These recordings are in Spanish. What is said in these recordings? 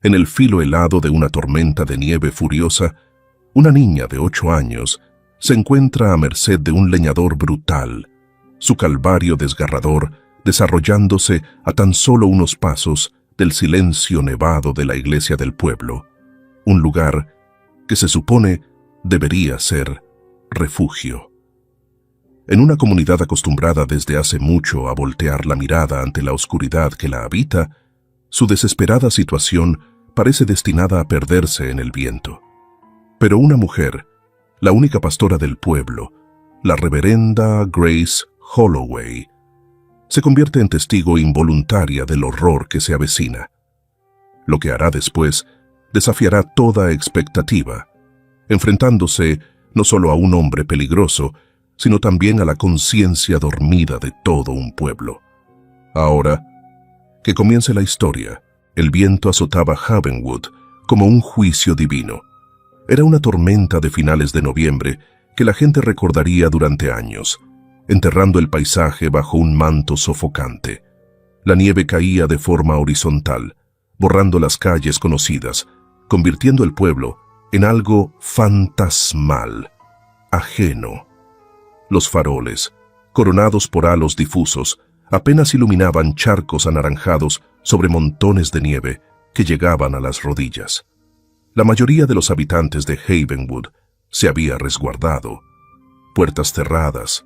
En el filo helado de una tormenta de nieve furiosa, una niña de 8 años se encuentra a merced de un leñador brutal, su calvario desgarrador desarrollándose a tan solo unos pasos del silencio nevado de la iglesia del pueblo, un lugar que se supone debería ser refugio. En una comunidad acostumbrada desde hace mucho a voltear la mirada ante la oscuridad que la habita, su desesperada situación parece destinada a perderse en el viento. Pero una mujer, la única pastora del pueblo, la reverenda Grace Holloway, se convierte en testigo involuntaria del horror que se avecina. Lo que hará después desafiará toda expectativa, enfrentándose no solo a un hombre peligroso, sino también a la conciencia dormida de todo un pueblo. Ahora, que comience la historia, el viento azotaba Havenwood como un juicio divino. Era una tormenta de finales de noviembre que la gente recordaría durante años, enterrando el paisaje bajo un manto sofocante. La nieve caía de forma horizontal, borrando las calles conocidas, convirtiendo el pueblo en algo fantasmal, ajeno. Los faroles, coronados por halos difusos, apenas iluminaban charcos anaranjados sobre montones de nieve que llegaban a las rodillas. La mayoría de los habitantes de Havenwood se había resguardado. Puertas cerradas,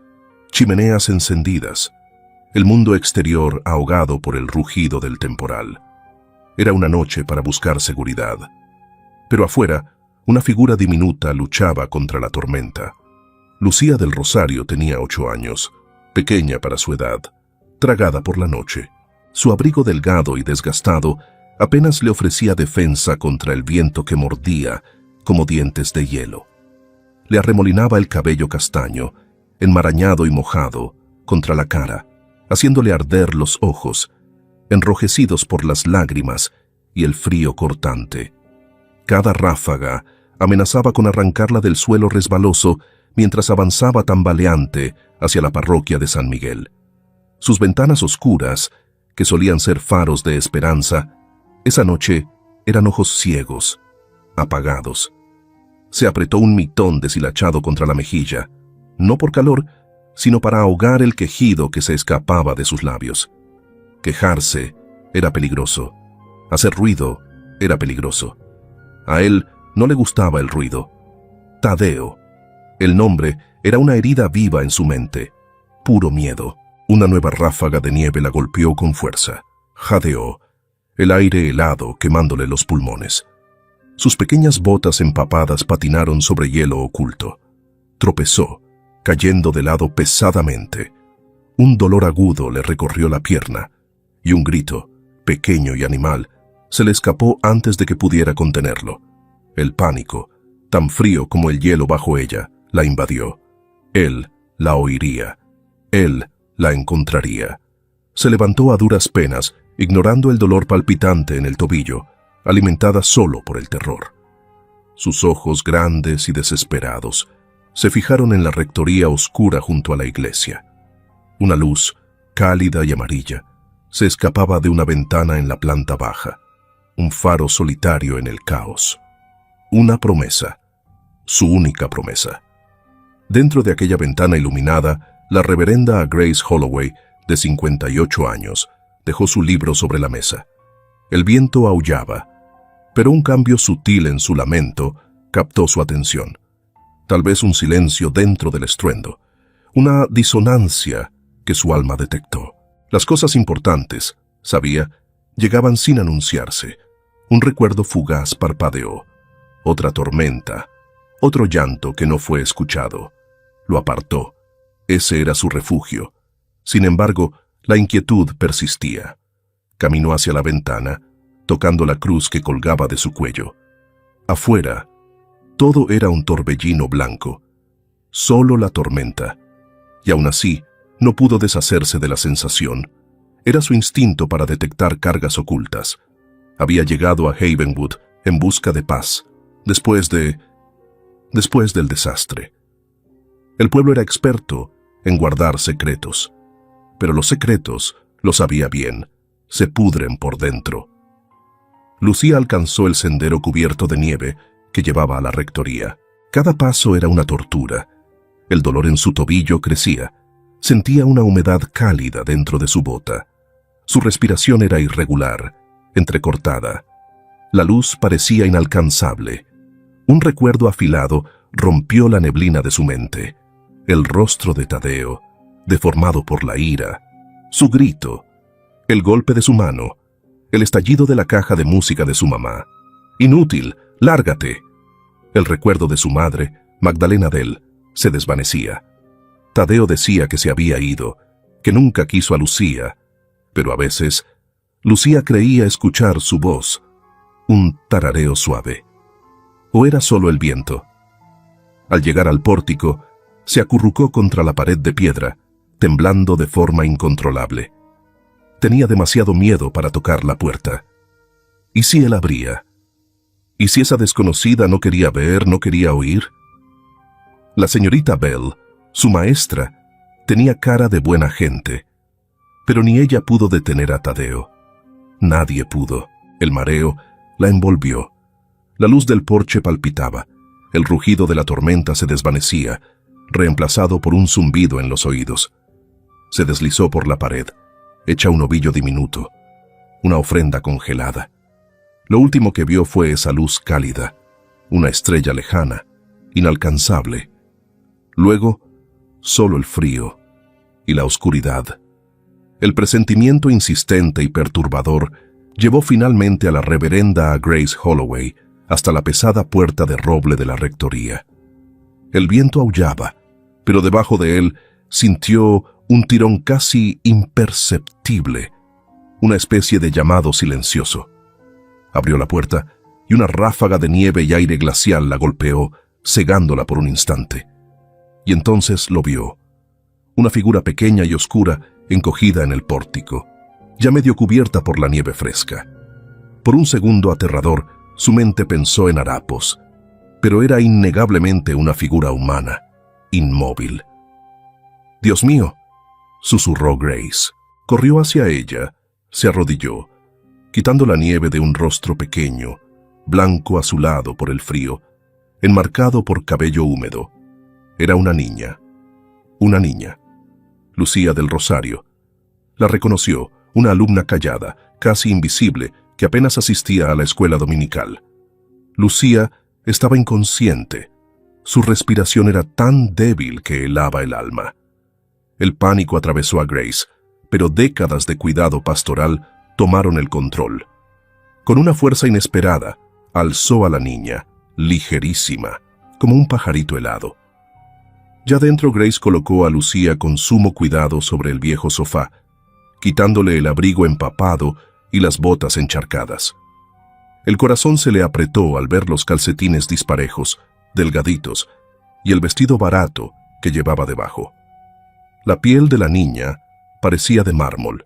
chimeneas encendidas, el mundo exterior ahogado por el rugido del temporal. Era una noche para buscar seguridad. Pero afuera, una figura diminuta luchaba contra la tormenta. Lucía del Rosario tenía 8 años, pequeña para su edad, tragada por la noche. Su abrigo delgado y desgastado apenas le ofrecía defensa contra el viento que mordía como dientes de hielo. Le arremolinaba el cabello castaño, enmarañado y mojado, contra la cara, haciéndole arder los ojos, enrojecidos por las lágrimas y el frío cortante. Cada ráfaga amenazaba con arrancarla del suelo resbaloso mientras avanzaba tambaleante hacia la parroquia de San Miguel. Sus ventanas oscuras, que solían ser faros de esperanza, esa noche eran ojos ciegos, apagados. Se apretó un mitón deshilachado contra la mejilla, no por calor, sino para ahogar el quejido que se escapaba de sus labios. Quejarse era peligroso. Hacer ruido era peligroso. A él no le gustaba el ruido. Tadeo. El nombre era una herida viva en su mente. Puro miedo. Una nueva ráfaga de nieve la golpeó con fuerza. Jadeó, el aire helado quemándole los pulmones. Sus pequeñas botas empapadas patinaron sobre hielo oculto. Tropezó, cayendo de lado pesadamente. Un dolor agudo le recorrió la pierna, y un grito, pequeño y animal, se le escapó antes de que pudiera contenerlo. El pánico, tan frío como el hielo bajo ella, la invadió. Él la oiría. Él la encontraría. Se levantó a duras penas, ignorando el dolor palpitante en el tobillo, alimentada solo por el terror. Sus ojos grandes y desesperados se fijaron en la rectoría oscura junto a la iglesia. Una luz, cálida y amarilla, se escapaba de una ventana en la planta baja, un faro solitario en el caos. Una promesa, su única promesa. Dentro de aquella ventana iluminada, la reverenda Grace Holloway, de 58 años, dejó su libro sobre la mesa. El viento aullaba, pero un cambio sutil en su lamento captó su atención. Tal vez un silencio dentro del estruendo, una disonancia que su alma detectó. Las cosas importantes, sabía, llegaban sin anunciarse. Un recuerdo fugaz parpadeó. Otra tormenta, otro llanto que no fue escuchado. Lo apartó. Ese era su refugio. Sin embargo, la inquietud persistía. Caminó hacia la ventana, tocando la cruz que colgaba de su cuello. Afuera, todo era un torbellino blanco. Solo la tormenta. Y aún así, no pudo deshacerse de la sensación. Era su instinto para detectar cargas ocultas. Había llegado a Havenwood en busca de paz, después del desastre. El pueblo era experto en guardar secretos, pero los secretos, lo sabía bien, se pudren por dentro. Lucía alcanzó el sendero cubierto de nieve que llevaba a la rectoría. Cada paso era una tortura. El dolor en su tobillo crecía. Sentía una humedad cálida dentro de su bota. Su respiración era irregular, entrecortada. La luz parecía inalcanzable. Un recuerdo afilado rompió la neblina de su mente. El rostro de Tadeo, deformado por la ira, su grito, el golpe de su mano, el estallido de la caja de música de su mamá. «Inútil, lárgate». El recuerdo de su madre, Magdalena Dell, se desvanecía. Tadeo decía que se había ido, que nunca quiso a Lucía, pero a veces Lucía creía escuchar su voz, un tarareo suave. ¿O era solo el viento? Al llegar al pórtico, se acurrucó contra la pared de piedra, temblando de forma incontrolable. Tenía demasiado miedo para tocar la puerta. ¿Y si él abría? ¿Y si esa desconocida no quería ver, no quería oír? La señorita Bell, su maestra, tenía cara de buena gente, pero ni ella pudo detener a Tadeo. Nadie pudo. El mareo la envolvió. La luz del porche palpitaba. El rugido de la tormenta se desvanecía, reemplazado por un zumbido en los oídos. Se deslizó por la pared, hecha un ovillo diminuto, una ofrenda congelada. Lo último que vio fue esa luz cálida, una estrella lejana, inalcanzable. Luego, solo el frío y la oscuridad. El presentimiento insistente y perturbador llevó finalmente a la reverenda Grace Holloway hasta la pesada puerta de roble de la rectoría. El viento aullaba, pero debajo de él sintió un tirón casi imperceptible, una especie de llamado silencioso. Abrió la puerta y una ráfaga de nieve y aire glacial la golpeó, cegándola por un instante. Y entonces lo vio. Una figura pequeña y oscura encogida en el pórtico, ya medio cubierta por la nieve fresca. Por un segundo aterrador, su mente pensó en harapos, pero era innegablemente una figura humana, inmóvil. «Dios mío», susurró Grace. Corrió hacia ella, se arrodilló, quitando la nieve de un rostro pequeño, blanco azulado por el frío, enmarcado por cabello húmedo. Era una niña. Lucía del Rosario. La reconoció, una alumna callada, casi invisible, que apenas asistía a la escuela dominical. Lucía estaba inconsciente. Su respiración era tan débil que helaba el alma. El pánico atravesó a Grace, pero décadas de cuidado pastoral tomaron el control. Con una fuerza inesperada, alzó a la niña, ligerísima, como un pajarito helado. Ya dentro, Grace colocó a Lucía con sumo cuidado sobre el viejo sofá, quitándole el abrigo empapado y las botas encharcadas. El corazón se le apretó al ver los calcetines disparejos, delgaditos, y el vestido barato que llevaba debajo. La piel de la niña parecía de mármol,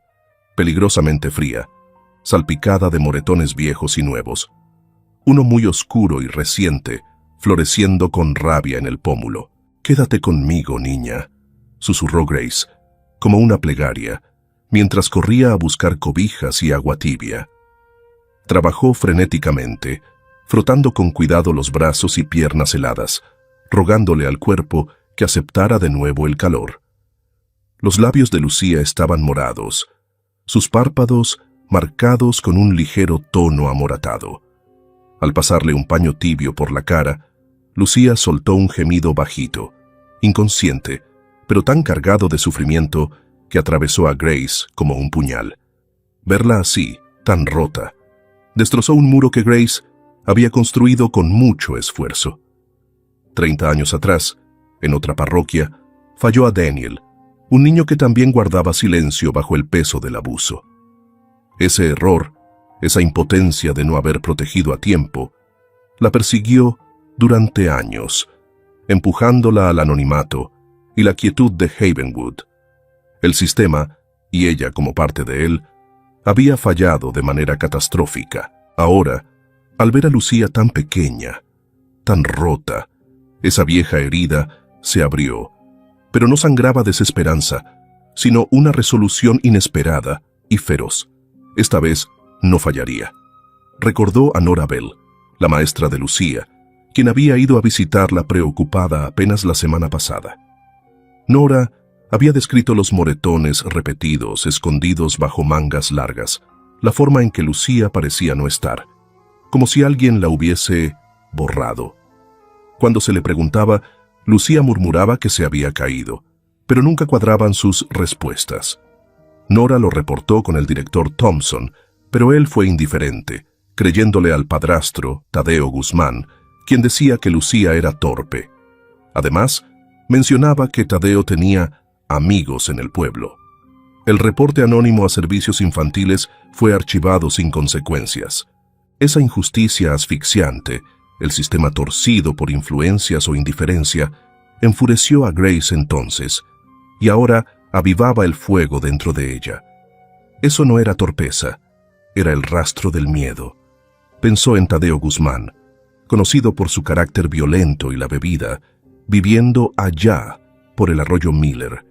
peligrosamente fría, salpicada de moretones viejos y nuevos, uno muy oscuro y reciente, floreciendo con rabia en el pómulo. «Quédate conmigo, niña», susurró Grace, como una plegaria, mientras corría a buscar cobijas y agua tibia. Trabajó frenéticamente, frotando con cuidado los brazos y piernas heladas, rogándole al cuerpo que aceptara de nuevo el calor. Los labios de Lucía estaban morados, sus párpados marcados con un ligero tono amoratado. Al pasarle un paño tibio por la cara, Lucía soltó un gemido bajito, inconsciente, pero tan cargado de sufrimiento que atravesó a Grace como un puñal. Verla así, tan rota, destrozó un muro que Grace había construido con mucho esfuerzo. 30 años atrás, en otra parroquia, falló a Daniel, un niño que también guardaba silencio bajo el peso del abuso. Ese error, esa impotencia de no haber protegido a tiempo, la persiguió durante años, empujándola al anonimato y la quietud de Havenwood. El sistema, y ella como parte de él, había fallado de manera catastrófica. Ahora, al ver a Lucía tan pequeña, tan rota, esa vieja herida se abrió, pero no sangraba desesperanza, sino una resolución inesperada y feroz. Esta vez no fallaría. Recordó a Nora Bell, la maestra de Lucía, quien había ido a visitarla preocupada apenas la semana pasada. Nora había descrito los moretones repetidos, escondidos bajo mangas largas, la forma en que Lucía parecía no estar, como si alguien la hubiese borrado. Cuando se le preguntaba, Lucía murmuraba que se había caído, pero nunca cuadraban sus respuestas. Nora lo reportó con el director Thompson, pero él fue indiferente, creyéndole al padrastro, Tadeo Guzmán, quien decía que Lucía era torpe. Además, mencionaba que Tadeo tenía amigos en el pueblo. El reporte anónimo a servicios infantiles fue archivado sin consecuencias. Esa injusticia asfixiante, el sistema torcido por influencias o indiferencia, enfureció a Grace entonces, y ahora avivaba el fuego dentro de ella. Eso no era torpeza, era el rastro del miedo. Pensó en Tadeo Guzmán, conocido por su carácter violento y la bebida, viviendo allá por el arroyo Miller.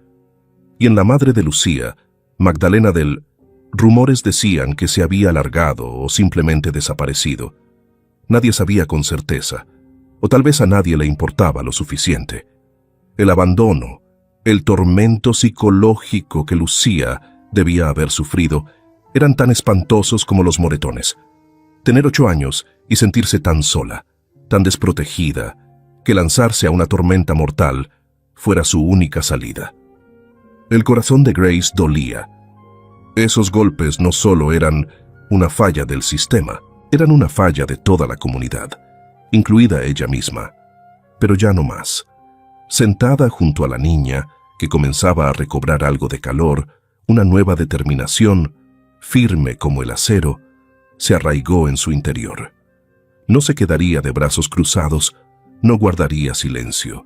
Y en la madre de Lucía, Magdalena Dell, rumores decían que se había alargado o simplemente desaparecido. Nadie sabía con certeza, o tal vez a nadie le importaba lo suficiente. El abandono, el tormento psicológico que Lucía debía haber sufrido, eran tan espantosos como los moretones. Tener 8 años y sentirse tan sola, tan desprotegida, que lanzarse a una tormenta mortal fuera su única salida. El corazón de Grace dolía. Esos golpes no solo eran una falla del sistema, eran una falla de toda la comunidad, incluida ella misma. Pero ya no más. Sentada junto a la niña, que comenzaba a recobrar algo de calor, una nueva determinación, firme como el acero, se arraigó en su interior. No se quedaría de brazos cruzados, no guardaría silencio.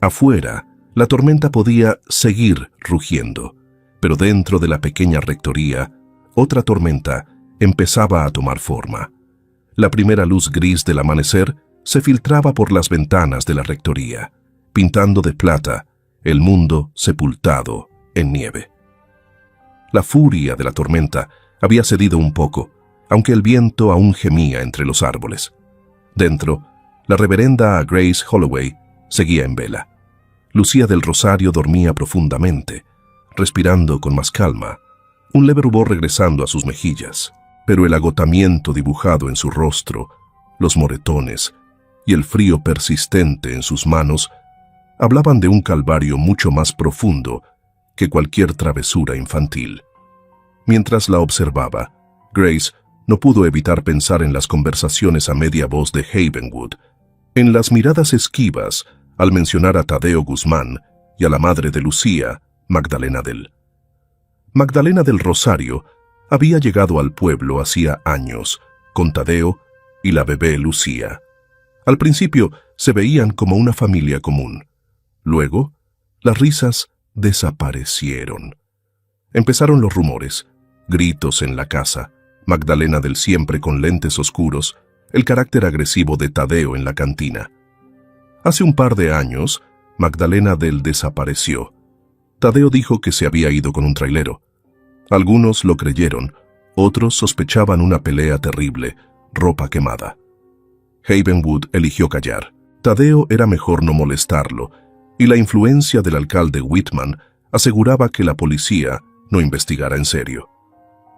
Afuera, la tormenta podía seguir rugiendo, pero dentro de la pequeña rectoría, otra tormenta empezaba a tomar forma. La primera luz gris del amanecer se filtraba por las ventanas de la rectoría, pintando de plata el mundo sepultado en nieve. La furia de la tormenta había cedido un poco, aunque el viento aún gemía entre los árboles. Dentro, la reverenda Grace Holloway seguía en vela. Lucía del Rosario dormía profundamente, respirando con más calma, un leve rubor regresando a sus mejillas, pero el agotamiento dibujado en su rostro, los moretones y el frío persistente en sus manos hablaban de un calvario mucho más profundo que cualquier travesura infantil. Mientras la observaba, Grace no pudo evitar pensar en las conversaciones a media voz de Havenwood, en las miradas esquivas al mencionar a Tadeo Guzmán y a la madre de Lucía, Magdalena Dell. Magdalena del Rosario había llegado al pueblo hacía años, con Tadeo y la bebé Lucía. Al principio se veían como una familia común. Luego, las risas desaparecieron. Empezaron los rumores, gritos en la casa, Magdalena Dell siempre con lentes oscuros, el carácter agresivo de Tadeo en la cantina. Hace un par de años, Magdalena Dell desapareció. Tadeo dijo que se había ido con un trailero. Algunos lo creyeron, otros sospechaban una pelea terrible, ropa quemada. Havenwood eligió callar. Tadeo era mejor no molestarlo, y la influencia del alcalde Whitman aseguraba que la policía no investigara en serio.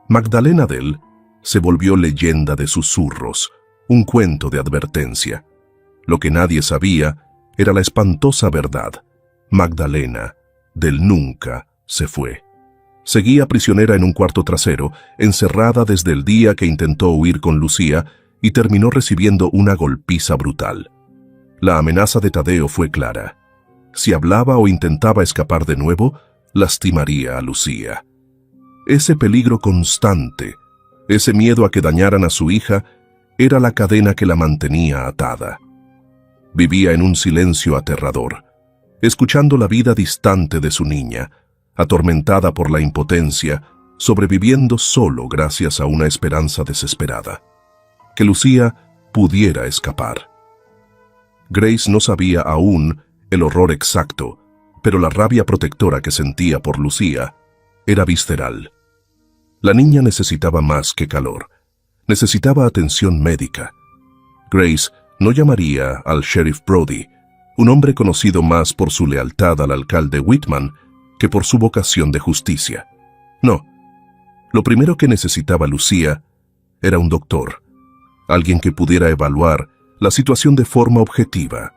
Magdalena Dell se volvió leyenda de susurros, un cuento de advertencia. Lo que nadie sabía era la espantosa verdad. Magdalena Dell nunca se fue. Seguía prisionera en un cuarto trasero, encerrada desde el día que intentó huir con Lucía y terminó recibiendo una golpiza brutal. La amenaza de Tadeo fue clara. Si hablaba o intentaba escapar de nuevo, lastimaría a Lucía. Ese peligro constante, ese miedo a que dañaran a su hija, era la cadena que la mantenía atada. Vivía en un silencio aterrador, escuchando la vida distante de su niña, atormentada por la impotencia, sobreviviendo solo gracias a una esperanza desesperada. Que Lucía pudiera escapar. Grace no sabía aún el horror exacto, pero la rabia protectora que sentía por Lucía era visceral. La niña necesitaba más que calor. Necesitaba atención médica. Grace no llamaría al sheriff Brody, un hombre conocido más por su lealtad al alcalde Whitman que por su vocación de justicia. No, lo primero que necesitaba Lucía era un doctor, alguien que pudiera evaluar la situación de forma objetiva.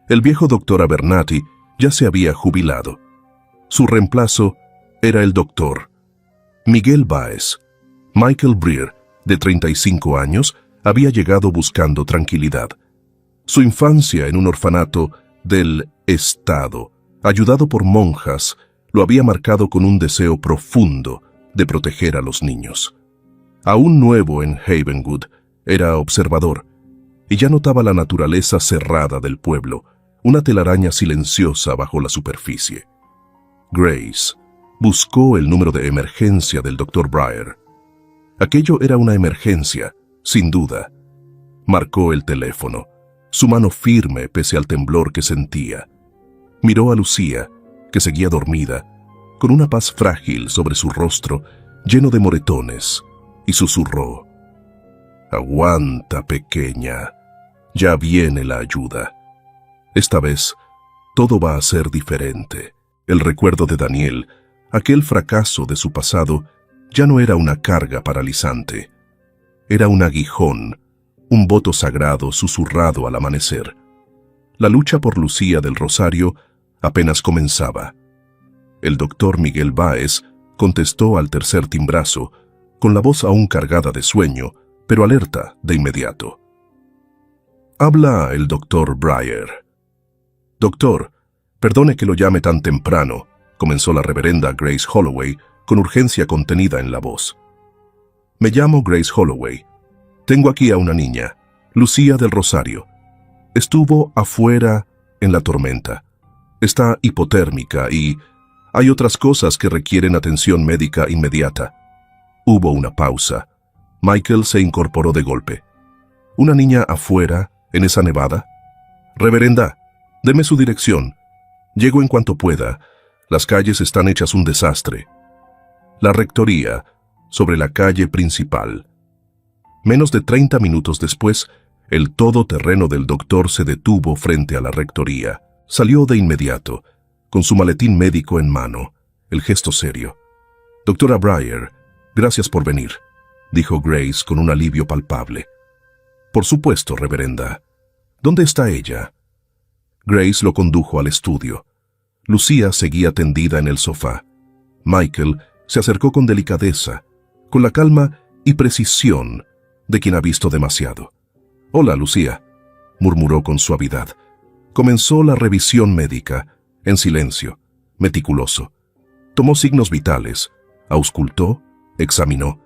El viejo doctor Abernathy ya se había jubilado. Su reemplazo era el doctor Miguel Báez. Michael Breer, de 35 años, había llegado buscando tranquilidad. Su infancia en un orfanato del Estado, ayudado por monjas, lo había marcado con un deseo profundo de proteger a los niños. Aún nuevo en Havenwood, era observador, y ya notaba la naturaleza cerrada del pueblo, una telaraña silenciosa bajo la superficie. Grace buscó el número de emergencia del Dr. Breer. Aquello era una emergencia, sin duda. Marcó el teléfono, su mano firme pese al temblor que sentía. Miró a Lucía, que seguía dormida, con una paz frágil sobre su rostro, lleno de moretones, y susurró: «Aguanta, pequeña, ya viene la ayuda». Esta vez, todo va a ser diferente. El recuerdo de Daniel, aquel fracaso de su pasado, ya no era una carga paralizante. Era un aguijón, un voto sagrado susurrado al amanecer. La lucha por Lucía del Rosario apenas comenzaba. El doctor Miguel Báez contestó al tercer timbrazo, con la voz aún cargada de sueño, pero alerta de inmediato. «Habla el doctor Breer». «Doctor, perdone que lo llame tan temprano», comenzó la reverenda Grace Holloway con urgencia contenida en la voz. «Me llamo Grace Holloway. Tengo aquí a una niña, Lucía del Rosario. Estuvo afuera en la tormenta. Está hipotérmica y hay otras cosas que requieren atención médica inmediata». Hubo una pausa. Michael se incorporó de golpe. «¿Una niña afuera, en esa nevada?» «Reverenda, deme su dirección. Llego en cuanto pueda. Las calles están hechas un desastre». La rectoría, sobre la calle principal. Menos de 30 minutos después, el todoterreno del doctor se detuvo frente a la rectoría. Salió de inmediato, con su maletín médico en mano, el gesto serio. «Doctora Breer, gracias por venir», dijo Grace con un alivio palpable. «Por supuesto, reverenda. ¿Dónde está ella?» Grace lo condujo al estudio. Lucía seguía tendida en el sofá. Michael se acercó con delicadeza, con la calma y precisión de quien ha visto demasiado. «Hola, Lucía», murmuró con suavidad. Comenzó la revisión médica, en silencio, meticuloso. Tomó signos vitales, auscultó, examinó.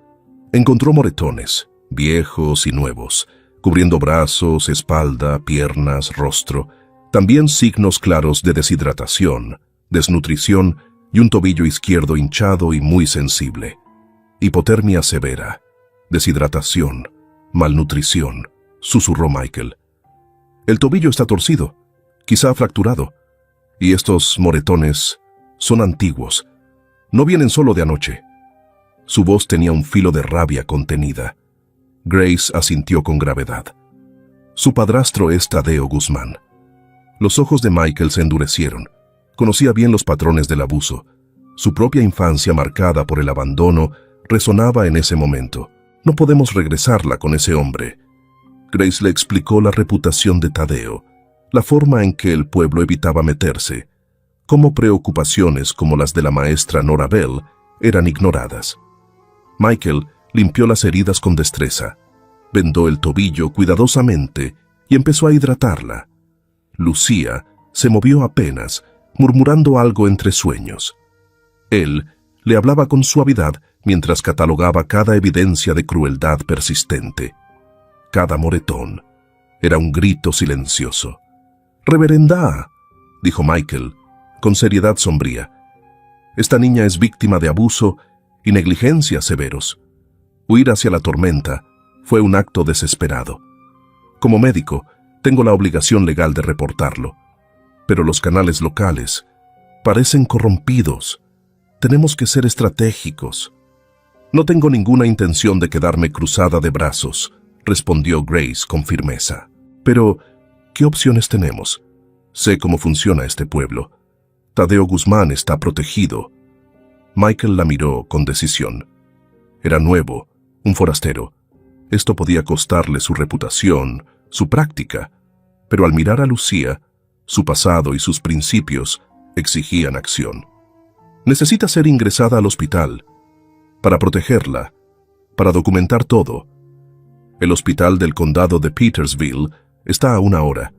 Encontró moretones, viejos y nuevos, cubriendo brazos, espalda, piernas, rostro. También signos claros de deshidratación, desnutrición y un tobillo izquierdo hinchado y muy sensible. Hipotermia severa, deshidratación, malnutrición, susurró Michael. «El tobillo está torcido, quizá fracturado, y estos moretones son antiguos. No vienen solo de anoche». Su voz tenía un filo de rabia contenida. Grace asintió con gravedad. «Su padrastro es Tadeo Guzmán». Los ojos de Michael se endurecieron. Conocía bien los patrones del abuso. Su propia infancia marcada por el abandono resonaba en ese momento. «No podemos regresarla con ese hombre». Grace le explicó la reputación de Tadeo, la forma en que el pueblo evitaba meterse, cómo preocupaciones como las de la maestra Nora Bell eran ignoradas. Michael limpió las heridas con destreza, vendó el tobillo cuidadosamente y empezó a hidratarla. Lucía se movió apenas, murmurando algo entre sueños. Él le hablaba con suavidad mientras catalogaba cada evidencia de crueldad persistente. Cada moretón era un grito silencioso. «Reverenda», dijo Michael, con seriedad sombría. «Esta niña es víctima de abuso y negligencia severos. Huir hacia la tormenta fue un acto desesperado. Como médico, tengo la obligación legal de reportarlo. Pero los canales locales parecen corrompidos. Tenemos que ser estratégicos». No tengo ninguna intención de quedarme cruzada de brazos, respondió Grace con firmeza. Pero, ¿qué opciones tenemos? Sé cómo funciona este pueblo. Tadeo Guzmán está protegido. Michael la miró con decisión. Era nuevo, un forastero. Esto podía costarle su reputación, su práctica, pero al mirar a Lucía, su pasado y sus principios exigían acción. Necesita ser ingresada al hospital, para protegerla, para documentar todo. El hospital del condado de Petersville está a 1 hora.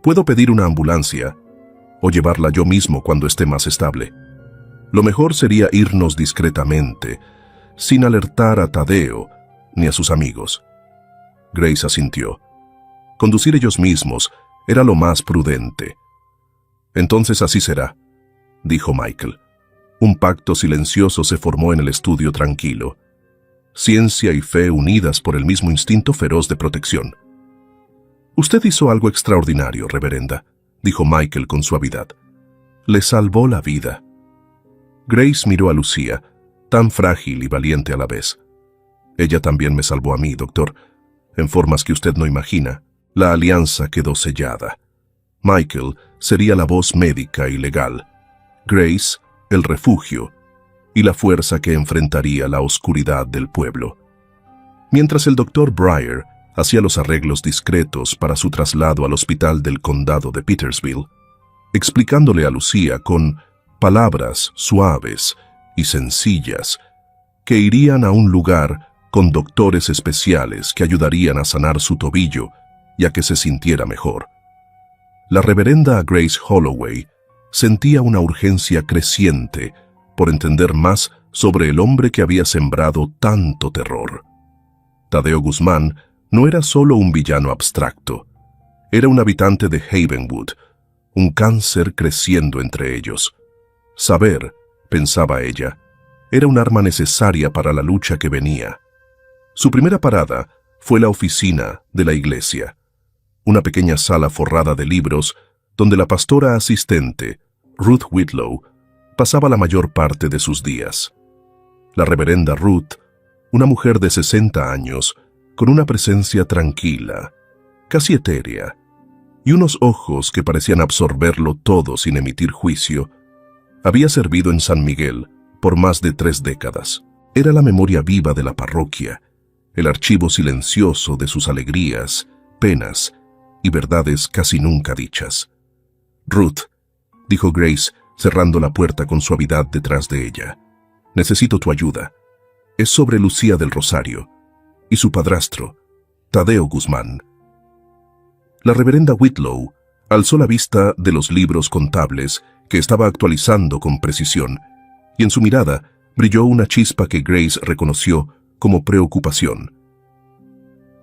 Puedo pedir una ambulancia o llevarla yo mismo cuando esté más estable. Lo mejor sería irnos discretamente, sin alertar a Tadeo ni a sus amigos. Grace asintió. Conducir ellos mismos era lo más prudente. Entonces así será, dijo Michael. Un pacto silencioso se formó en el estudio tranquilo. Ciencia y fe unidas por el mismo instinto feroz de protección. Usted hizo algo extraordinario, reverenda, dijo Michael con suavidad. Le salvó la vida. Grace miró a Lucía, tan frágil y valiente a la vez. Ella también me salvó a mí, doctor, en formas que usted no imagina. La alianza quedó sellada. Michael sería la voz médica y legal. Grace, el refugio y la fuerza que enfrentaría la oscuridad del pueblo. Mientras el doctor Breyer hacía los arreglos discretos para su traslado al hospital del condado de Petersville, explicándole a Lucía con palabras suaves y sencillas que irían a un lugar con doctores especiales que ayudarían a sanar su tobillo y a que se sintiera mejor. La reverenda Grace Holloway sentía una urgencia creciente por entender más sobre el hombre que había sembrado tanto terror. Tadeo Guzmán no era solo un villano abstracto, era un habitante de Havenwood, un cáncer creciendo entre ellos. Saber, pensaba ella, era un arma necesaria para la lucha que venía. Su primera parada fue la oficina de la iglesia, una pequeña sala forrada de libros donde la pastora asistente, Ruth Whitlow, pasaba la mayor parte de sus días. La reverenda Ruth, una mujer de 60 años, con una presencia tranquila, casi etérea, y unos ojos que parecían absorberlo todo sin emitir juicio, había servido en San Miguel por más de 3 décadas. Era la memoria viva de la parroquia, el archivo silencioso de sus alegrías, penas y verdades casi nunca dichas. Ruth, dijo Grace, cerrando la puerta con suavidad detrás de ella. Necesito tu ayuda. Es sobre Lucía del Rosario y su padrastro, Tadeo Guzmán. La reverenda Whitlow alzó la vista de los libros contables que estaba actualizando con precisión, y en su mirada brilló una chispa que Grace reconoció como preocupación.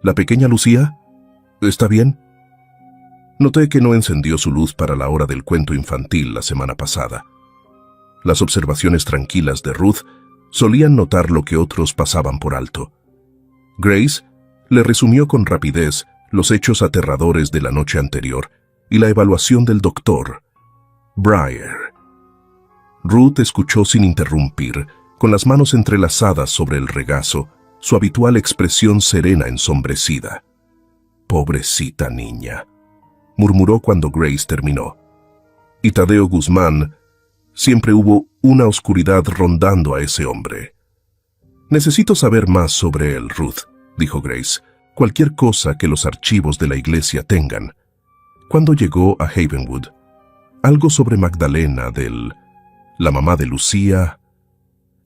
¿La pequeña Lucía? ¿Está bien? Noté que no encendió su luz para la hora del cuento infantil la semana pasada. Las observaciones tranquilas de Ruth solían notar lo que otros pasaban por alto. Grace le resumió con rapidez los hechos aterradores de la noche anterior y la evaluación del doctor Breyer. Ruth escuchó sin interrumpir, con las manos entrelazadas sobre el regazo, su habitual expresión serena ensombrecida. «Pobrecita niña», murmuró cuando Grace terminó. «Y Tadeo Guzmán, siempre hubo una oscuridad rondando a ese hombre». «Necesito saber más sobre él, Ruth», dijo Grace. «Cualquier cosa que los archivos de la iglesia tengan». ¿Cuándo llegó a Havenwood? Algo sobre Magdalena la mamá de Lucía.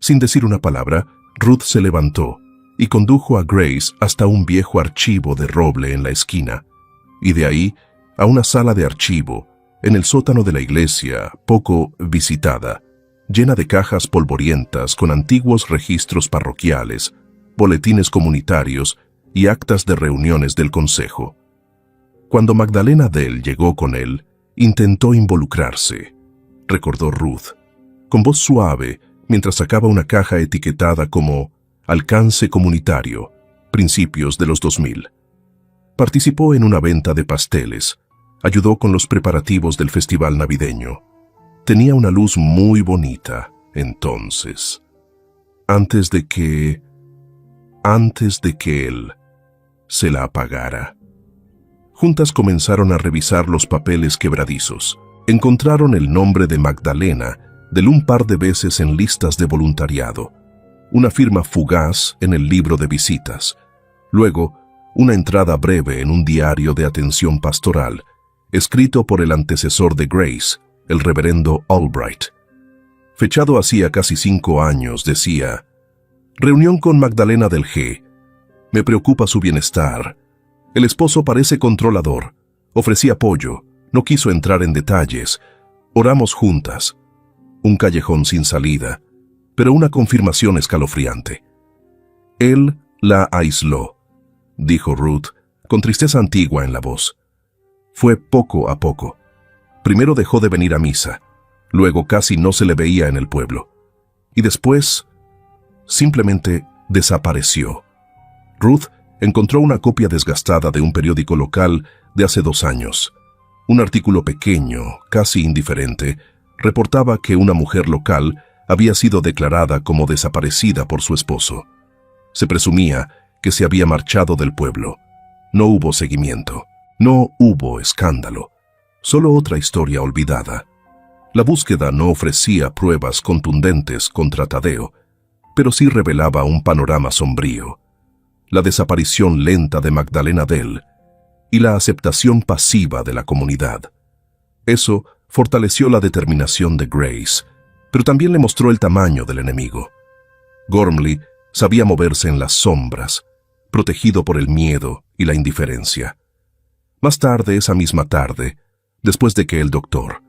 Sin decir una palabra, Ruth se levantó y condujo a Grace hasta un viejo archivo de roble en la esquina, y de ahí a una sala de archivo en el sótano de la iglesia, poco visitada, llena de cajas polvorientas con antiguos registros parroquiales, boletines comunitarios y actas de reuniones del consejo. Cuando Magdalena Dell llegó con él, intentó involucrarse, recordó Ruth, con voz suave mientras sacaba una caja etiquetada como Alcance Comunitario, principios de los 2000. Participó en una venta de pasteles, ayudó con los preparativos del festival navideño. Tenía una luz muy bonita, entonces. antes de que él se la apagara. Juntas comenzaron a revisar los papeles quebradizos. Encontraron el nombre de Magdalena del un par de veces en listas de voluntariado, una firma fugaz en el libro de visitas, luego una entrada breve en un diario de atención pastoral, escrito por el antecesor de Grace, el reverendo Albright. Fechado hacía casi 5 años, decía: «Reunión con Magdalena del G. Me preocupa su bienestar. El esposo parece controlador. Ofrecí apoyo. No quiso entrar en detalles. Oramos juntas. Un callejón sin salida, pero una confirmación escalofriante. Él la aisló», dijo Ruth, con tristeza antigua en la voz. «Fue poco a poco. Primero dejó de venir a misa, luego casi no se le veía en el pueblo. Y después, simplemente desapareció». Ruth encontró una copia desgastada de un periódico local de hace 2 años. Un artículo pequeño, casi indiferente, reportaba que una mujer local había sido declarada como desaparecida por su esposo. Se presumía que se había marchado del pueblo. No hubo seguimiento. No hubo escándalo. Solo otra historia olvidada. La búsqueda no ofrecía pruebas contundentes contra Tadeo, pero sí revelaba un panorama sombrío. La desaparición lenta de Magdalena Dell y la aceptación pasiva de la comunidad. Eso fortaleció la determinación de Grace, pero también le mostró el tamaño del enemigo. Gormley sabía moverse en las sombras, protegido por el miedo y la indiferencia. Más tarde, esa misma tarde, después de que el doctor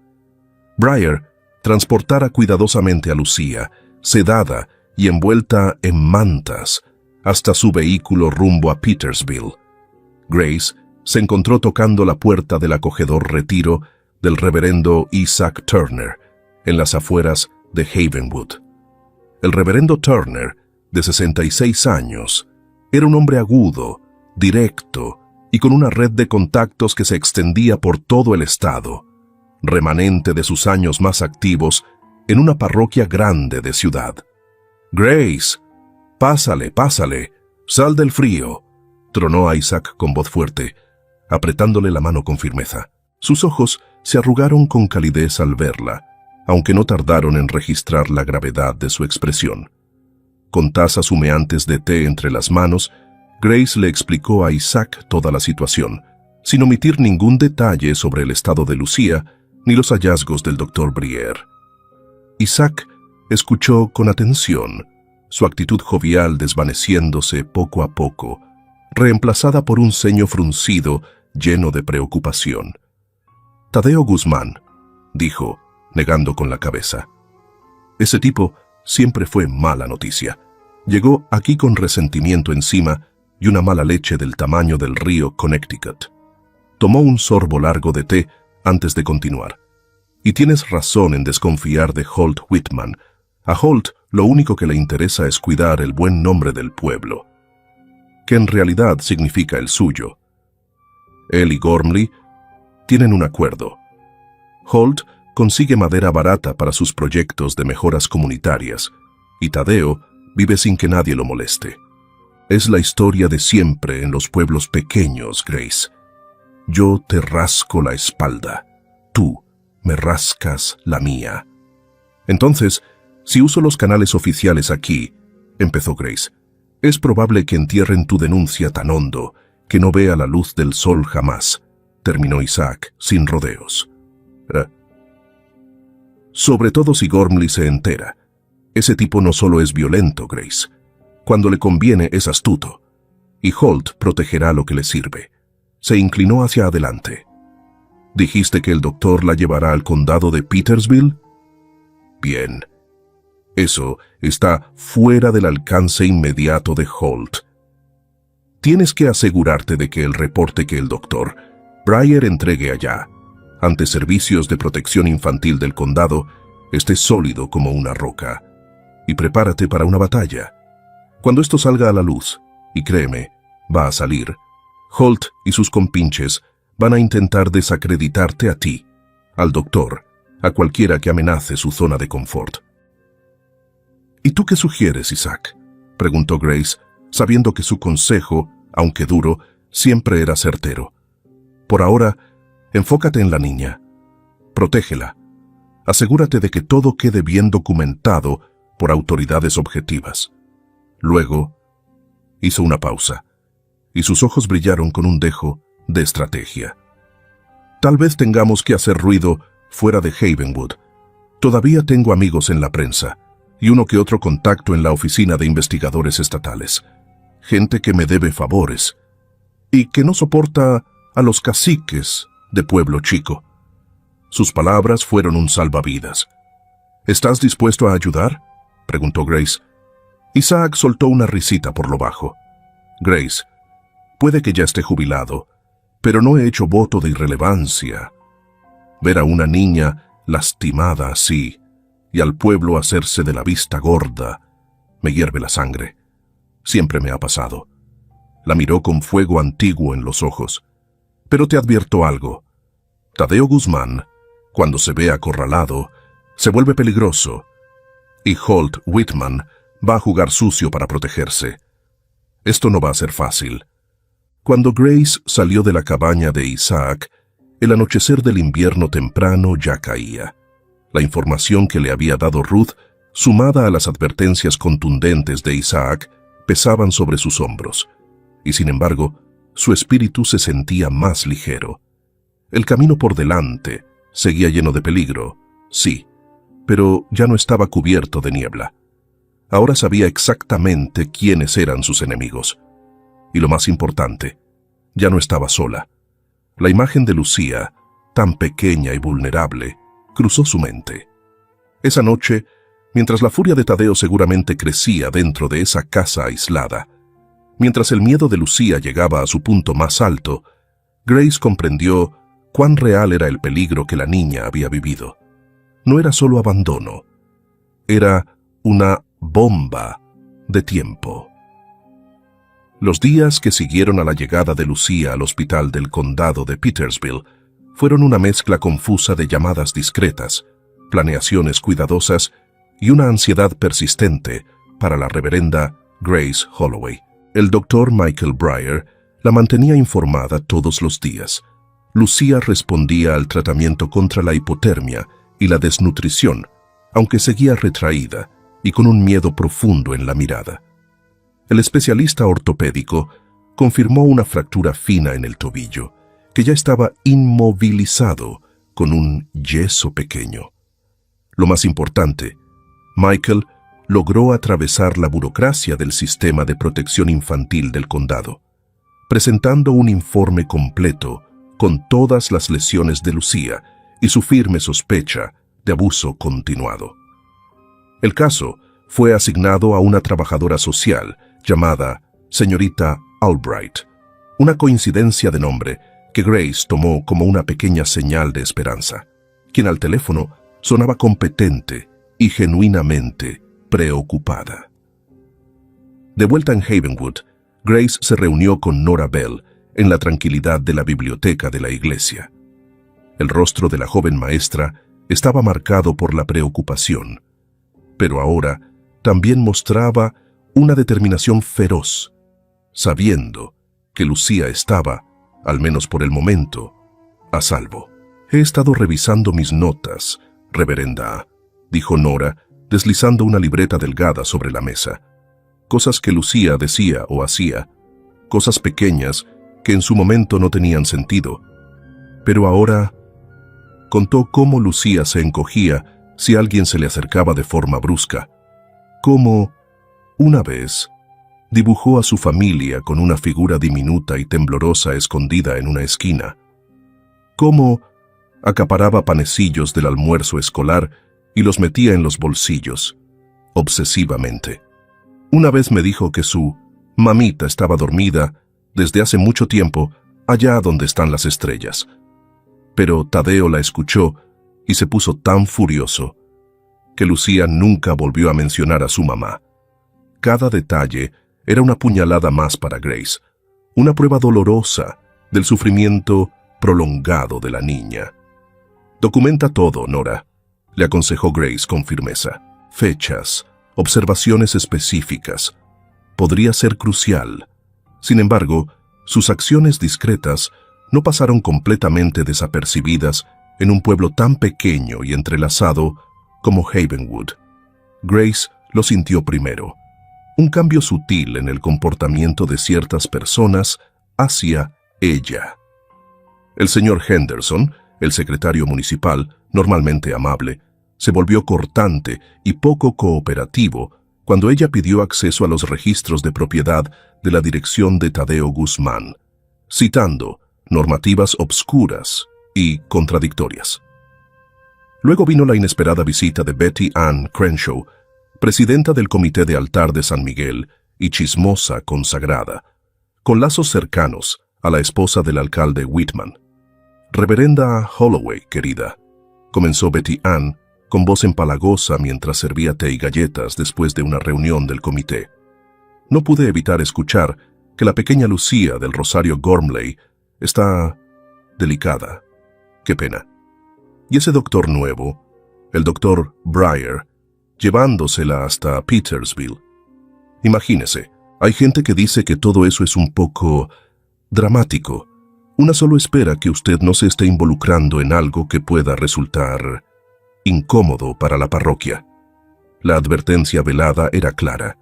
Briar transportara cuidadosamente a Lucía, sedada y envuelta en mantas, hasta su vehículo rumbo a Petersville, Grace se encontró tocando la puerta del acogedor retiro del reverendo Isaac Turner, en las afueras de Havenwood. El reverendo Turner, de 66 años, era un hombre agudo, directo y con una red de contactos que se extendía por todo el estado, remanente de sus años más activos en una parroquia grande de ciudad. «Grace, pásale, pásale, sal del frío», tronó a Isaac con voz fuerte, apretándole la mano con firmeza. Sus ojos se arrugaron con calidez al verla, aunque no tardaron en registrar la gravedad de su expresión. Con tazas humeantes de té entre las manos, Grace le explicó a Isaac toda la situación, sin omitir ningún detalle sobre el estado de Lucía ni los hallazgos del doctor Brier. Isaac escuchó con atención, su actitud jovial desvaneciéndose poco a poco, reemplazada por un ceño fruncido lleno de preocupación. «Tadeo Guzmán», dijo, negando con la cabeza. «Ese tipo siempre fue mala noticia. Llegó aquí con resentimiento encima y una mala leche del tamaño del río Connecticut». Tomó un sorbo largo de té antes de continuar. «Y tienes razón en desconfiar de Holt Whitman. A Holt lo único que le interesa es cuidar el buen nombre del pueblo, que en realidad significa el suyo. Él y Gormley tienen un acuerdo. Holt consigue madera barata para sus proyectos de mejoras comunitarias, y Tadeo vive sin que nadie lo moleste. Es la historia de siempre en los pueblos pequeños, Grace. Yo te rasco la espalda, tú me rascas la mía. Entonces, si uso los canales oficiales aquí, empezó Grace, es probable que entierren tu denuncia tan hondo que no vea la luz del sol jamás, terminó Isaac sin rodeos. Sobre todo si Gormley se entera. Ese tipo no solo es violento, Grace. Cuando le conviene es astuto. Y Holt protegerá lo que le sirve. Se inclinó hacia adelante. ¿Dijiste que el doctor la llevará al condado de Petersville? Bien. Eso está fuera del alcance inmediato de Holt. Tienes que asegurarte de que el reporte que el doctor Brier entregue allá, ante servicios de protección infantil del condado, esté sólido como una roca. Y prepárate para una batalla. Cuando esto salga a la luz, y créeme, va a salir, Holt y sus compinches van a intentar desacreditarte a ti, al doctor, a cualquiera que amenace su zona de confort. ¿Y tú qué sugieres, Isaac?, preguntó Grace, sabiendo que su consejo, aunque duro, siempre era certero. Por ahora, enfócate en la niña. Protégela. Asegúrate de que todo quede bien documentado por autoridades objetivas. Luego, hizo una pausa, y sus ojos brillaron con un dejo de estrategia. Tal vez tengamos que hacer ruido fuera de Havenwood. Todavía tengo amigos en la prensa y uno que otro contacto en la oficina de investigadores estatales. Gente que me debe favores y que no soporta a los caciques de pueblo chico. Sus palabras fueron un salvavidas. ¿Estás dispuesto a ayudar?, preguntó Grace. Isaac soltó una risita por lo bajo. Grace, puede que ya esté jubilado, pero no he hecho voto de irrelevancia. Ver a una niña lastimada así y al pueblo hacerse de la vista gorda me hierve la sangre. Siempre me ha pasado. La miró con fuego antiguo en los ojos. Pero te advierto algo. Tadeo Guzmán, cuando se ve acorralado, se vuelve peligroso. Y Holt Whitman va a jugar sucio para protegerse. Esto no va a ser fácil. Cuando Grace salió de la cabaña de Isaac, el anochecer del invierno temprano ya caía. La información que le había dado Ruth, sumada a las advertencias contundentes de Isaac, pesaban sobre sus hombros, y sin embargo, su espíritu se sentía más ligero. El camino por delante seguía lleno de peligro, sí, pero ya no estaba cubierto de niebla. Ahora sabía exactamente quiénes eran sus enemigos. Y lo más importante, ya no estaba sola. La imagen de Lucía, tan pequeña y vulnerable, cruzó su mente. Esa noche, mientras la furia de Tadeo seguramente crecía dentro de esa casa aislada, mientras el miedo de Lucía llegaba a su punto más alto, Grace comprendió cuán real era el peligro que la niña había vivido. No era solo abandono, era una bomba de tiempo. Los días que siguieron a la llegada de Lucía al hospital del condado de Petersville fueron una mezcla confusa de llamadas discretas, planeaciones cuidadosas y una ansiedad persistente para la reverenda Grace Holloway. El doctor Michael Breyer la mantenía informada todos los días. Lucía respondía al tratamiento contra la hipotermia y la desnutrición, aunque seguía retraída y con un miedo profundo en la mirada. El especialista ortopédico confirmó una fractura fina en el tobillo, que ya estaba inmovilizado con un yeso pequeño. Lo más importante, Michael logró atravesar la burocracia del sistema de protección infantil del condado, presentando un informe completo con todas las lesiones de Lucía y su firme sospecha de abuso continuado. El caso fue asignado a una trabajadora social llamada señorita Albright, una coincidencia de nombre que Grace tomó como una pequeña señal de esperanza, quien al teléfono sonaba competente y genuinamente preocupada. De vuelta en Havenwood, Grace se reunió con Nora Bell en la tranquilidad de la biblioteca de la iglesia. El rostro de la joven maestra estaba marcado por la preocupación, pero ahora también mostraba una determinación feroz, sabiendo que Lucía estaba, al menos por el momento, a salvo. He estado revisando mis notas, reverenda, dijo Nora, deslizando una libreta delgada sobre la mesa. Cosas que Lucía decía o hacía, cosas pequeñas que en su momento no tenían sentido. Pero ahora contó cómo Lucía se encogía si alguien se le acercaba de forma brusca, cómo, una vez, dibujó a su familia con una figura diminuta y temblorosa escondida en una esquina, cómo acaparaba panecillos del almuerzo escolar y los metía en los bolsillos, obsesivamente. Una vez me dijo que su mamita estaba dormida desde hace mucho tiempo allá donde están las estrellas. Pero Tadeo la escuchó y se puso tan furioso que Lucía nunca volvió a mencionar a su mamá. Cada detalle era una puñalada más para Grace, una prueba dolorosa del sufrimiento prolongado de la niña. Documenta todo, Nora, le aconsejó Grace con firmeza. Fechas, observaciones específicas. Podría ser crucial. Sin embargo, sus acciones discretas no pasaron completamente desapercibidas en un pueblo tan pequeño y entrelazado como Havenwood. Grace lo sintió primero. Un cambio sutil en el comportamiento de ciertas personas hacia ella. El señor Henderson, el secretario municipal, normalmente amable, se volvió cortante y poco cooperativo cuando ella pidió acceso a los registros de propiedad de la dirección de Tadeo Guzmán, citando normativas obscuras y contradictorias. Luego vino la inesperada visita de Betty Ann Crenshaw, presidenta del Comité de Altar de San Miguel y chismosa consagrada, con lazos cercanos a la esposa del alcalde Whitman. «Reverenda Holloway, querida», comenzó Betty Ann con voz empalagosa mientras servía té y galletas después de una reunión del comité. No pude evitar escuchar que la pequeña Lucía del Rosario Gormley está delicada. Qué pena. Y ese doctor nuevo, el doctor Breyer, llevándosela hasta Petersville. Imagínese, hay gente que dice que todo eso es un poco dramático. Una solo espera que usted no se esté involucrando en algo que pueda resultar incómodo para la parroquia. La advertencia velada era clara.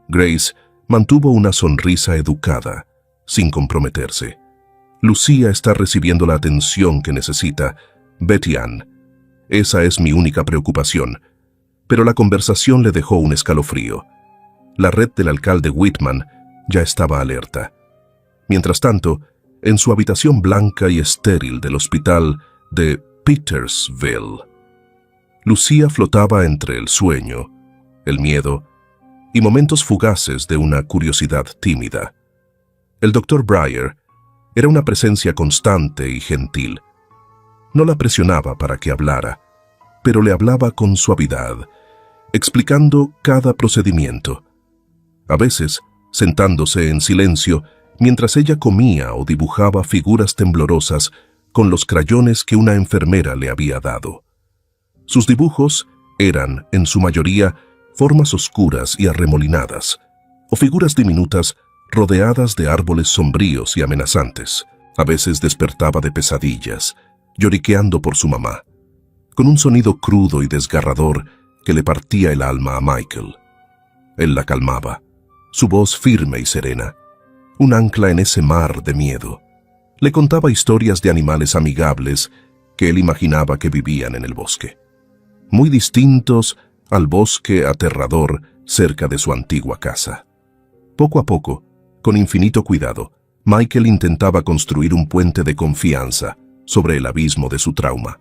Grace mantuvo una sonrisa educada, sin comprometerse. Lucía está recibiendo la atención que necesita. Betty Ann, esa es mi única preocupación. Pero la conversación le dejó un escalofrío. La red del alcalde Whitman ya estaba alerta. Mientras tanto, en su habitación blanca y estéril del hospital de Petersville, Lucía flotaba entre el sueño, el miedo y momentos fugaces de una curiosidad tímida. El doctor Breyer era una presencia constante y gentil. No la presionaba para que hablara, pero le hablaba con suavidad, explicando cada procedimiento. A veces, sentándose en silencio, mientras ella comía o dibujaba figuras temblorosas con los crayones que una enfermera le había dado. Sus dibujos eran, en su mayoría, formas oscuras y arremolinadas, o figuras diminutas rodeadas de árboles sombríos y amenazantes. A veces despertaba de pesadillas, lloriqueando por su mamá, con un sonido crudo y desgarrador que le partía el alma a Michael. Él la calmaba, su voz firme y serena, un ancla en ese mar de miedo. Le contaba historias de animales amigables que él imaginaba que vivían en el bosque, muy distintos al bosque aterrador cerca de su antigua casa. Poco a poco, con infinito cuidado, Michael intentaba construir un puente de confianza sobre el abismo de su trauma.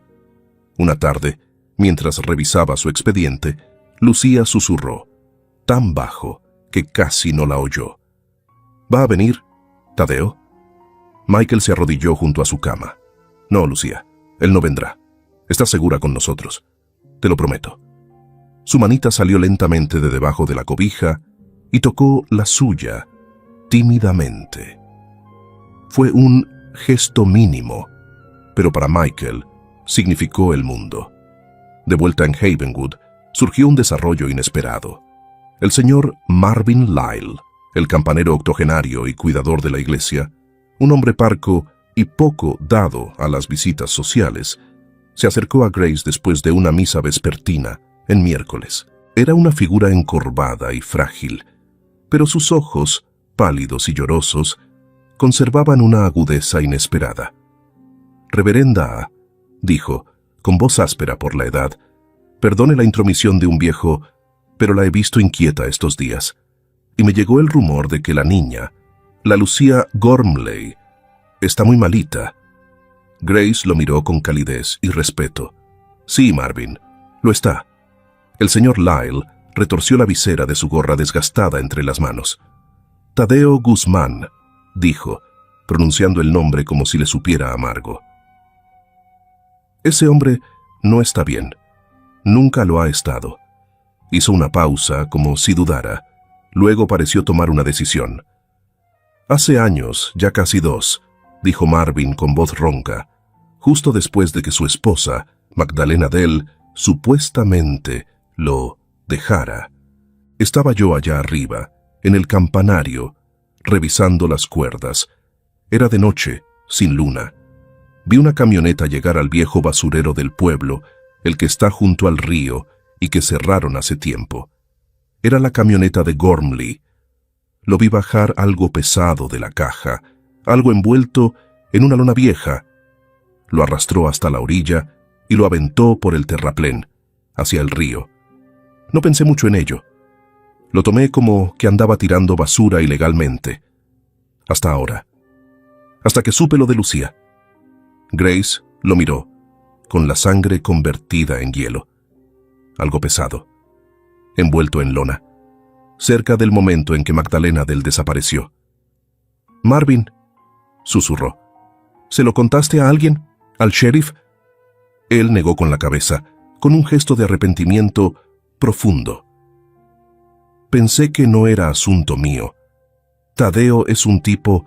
Una tarde, mientras revisaba su expediente, Lucía susurró, tan bajo que casi no la oyó. ¿Va a venir, Tadeo? Michael se arrodilló junto a su cama. No, Lucía, él no vendrá. Estás segura con nosotros. Te lo prometo. Su manita salió lentamente de debajo de la cobija y tocó la suya, tímidamente. Fue un gesto mínimo, pero para Michael significó el mundo. De vuelta en Havenwood, surgió un desarrollo inesperado. El señor Marvin Lyle, el campanero octogenario y cuidador de la iglesia, un hombre parco y poco dado a las visitas sociales, se acercó a Grace después de una misa vespertina en miércoles. Era una figura encorvada y frágil, pero sus ojos, pálidos y llorosos, conservaban una agudeza inesperada. «Reverenda», dijo, con voz áspera por la edad, «perdone la intromisión de un viejo, pero la he visto inquieta estos días, y me llegó el rumor de que la niña, la Lucía Gormley, está muy malita». Grace lo miró con calidez y respeto. «Sí, Marvin, lo está». El señor Lyle retorció la visera de su gorra desgastada entre las manos. «Tadeo Guzmán», dijo, pronunciando el nombre como si le supiera amargo. «Ese hombre no está bien. Nunca lo ha estado». Hizo una pausa como si dudara. Luego pareció tomar una decisión. «Hace años, ya casi 2», dijo Marvin con voz ronca, justo después de que su esposa, Magdalena Dell, supuestamente lo dejara. Estaba yo allá arriba, en el campanario, revisando las cuerdas. Era de noche, sin luna. Vi una camioneta llegar al viejo basurero del pueblo, el que está junto al río y que cerraron hace tiempo. Era la camioneta de Gormley. Lo vi bajar algo pesado de la caja, algo envuelto en una lona vieja. Lo arrastró hasta la orilla y lo aventó por el terraplén, hacia el río. No pensé mucho en ello. Lo tomé como que andaba tirando basura ilegalmente. Hasta ahora. Hasta que supe lo de Lucía. Grace lo miró, con la sangre convertida en hielo. Algo pesado, envuelto en lona, cerca del momento en que Magdalena Dell desapareció. «Marvin», susurró, «¿se lo contaste a alguien? ¿Al sheriff?» Él negó con la cabeza, con un gesto de arrepentimiento profundo. «Pensé que no era asunto mío. Tadeo es un tipo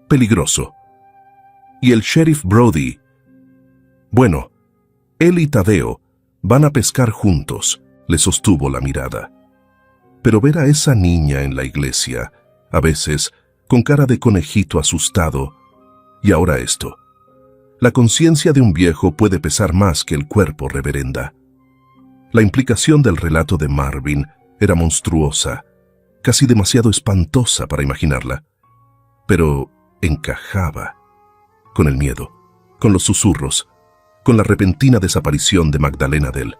peligroso. Y el sheriff Brody. Bueno, él y Tadeo van a pescar juntos», le sostuvo la mirada. Pero ver a esa niña en la iglesia, a veces, con cara de conejito asustado, y ahora esto. La conciencia de un viejo puede pesar más que el cuerpo, reverenda. La implicación del relato de Marvin era monstruosa, casi demasiado espantosa para imaginarla, pero encajaba con el miedo, con los susurros, con la repentina desaparición de Magdalena Dell.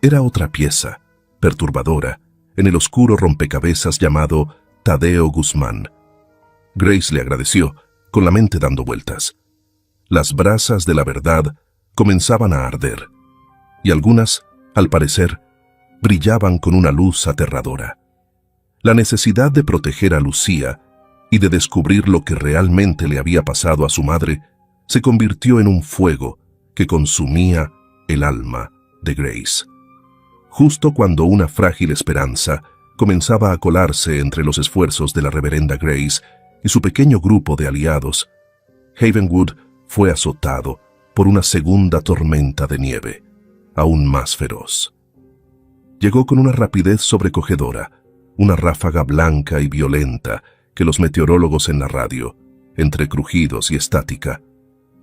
Era otra pieza, perturbadora, en el oscuro rompecabezas llamado Tadeo Guzmán. Grace le agradeció, con la mente dando vueltas. Las brasas de la verdad comenzaban a arder, y algunas, al parecer, brillaban con una luz aterradora. La necesidad de proteger a Lucía y de descubrir lo que realmente le había pasado a su madre se convirtió en un fuego que consumía el alma de Grace. Justo cuando una frágil esperanza comenzaba a colarse entre los esfuerzos de la reverenda Grace y su pequeño grupo de aliados, Havenwood fue azotado por una segunda tormenta de nieve, aún más feroz. Llegó con una rapidez sobrecogedora, una ráfaga blanca y violenta que los meteorólogos en la radio, entre crujidos y estática,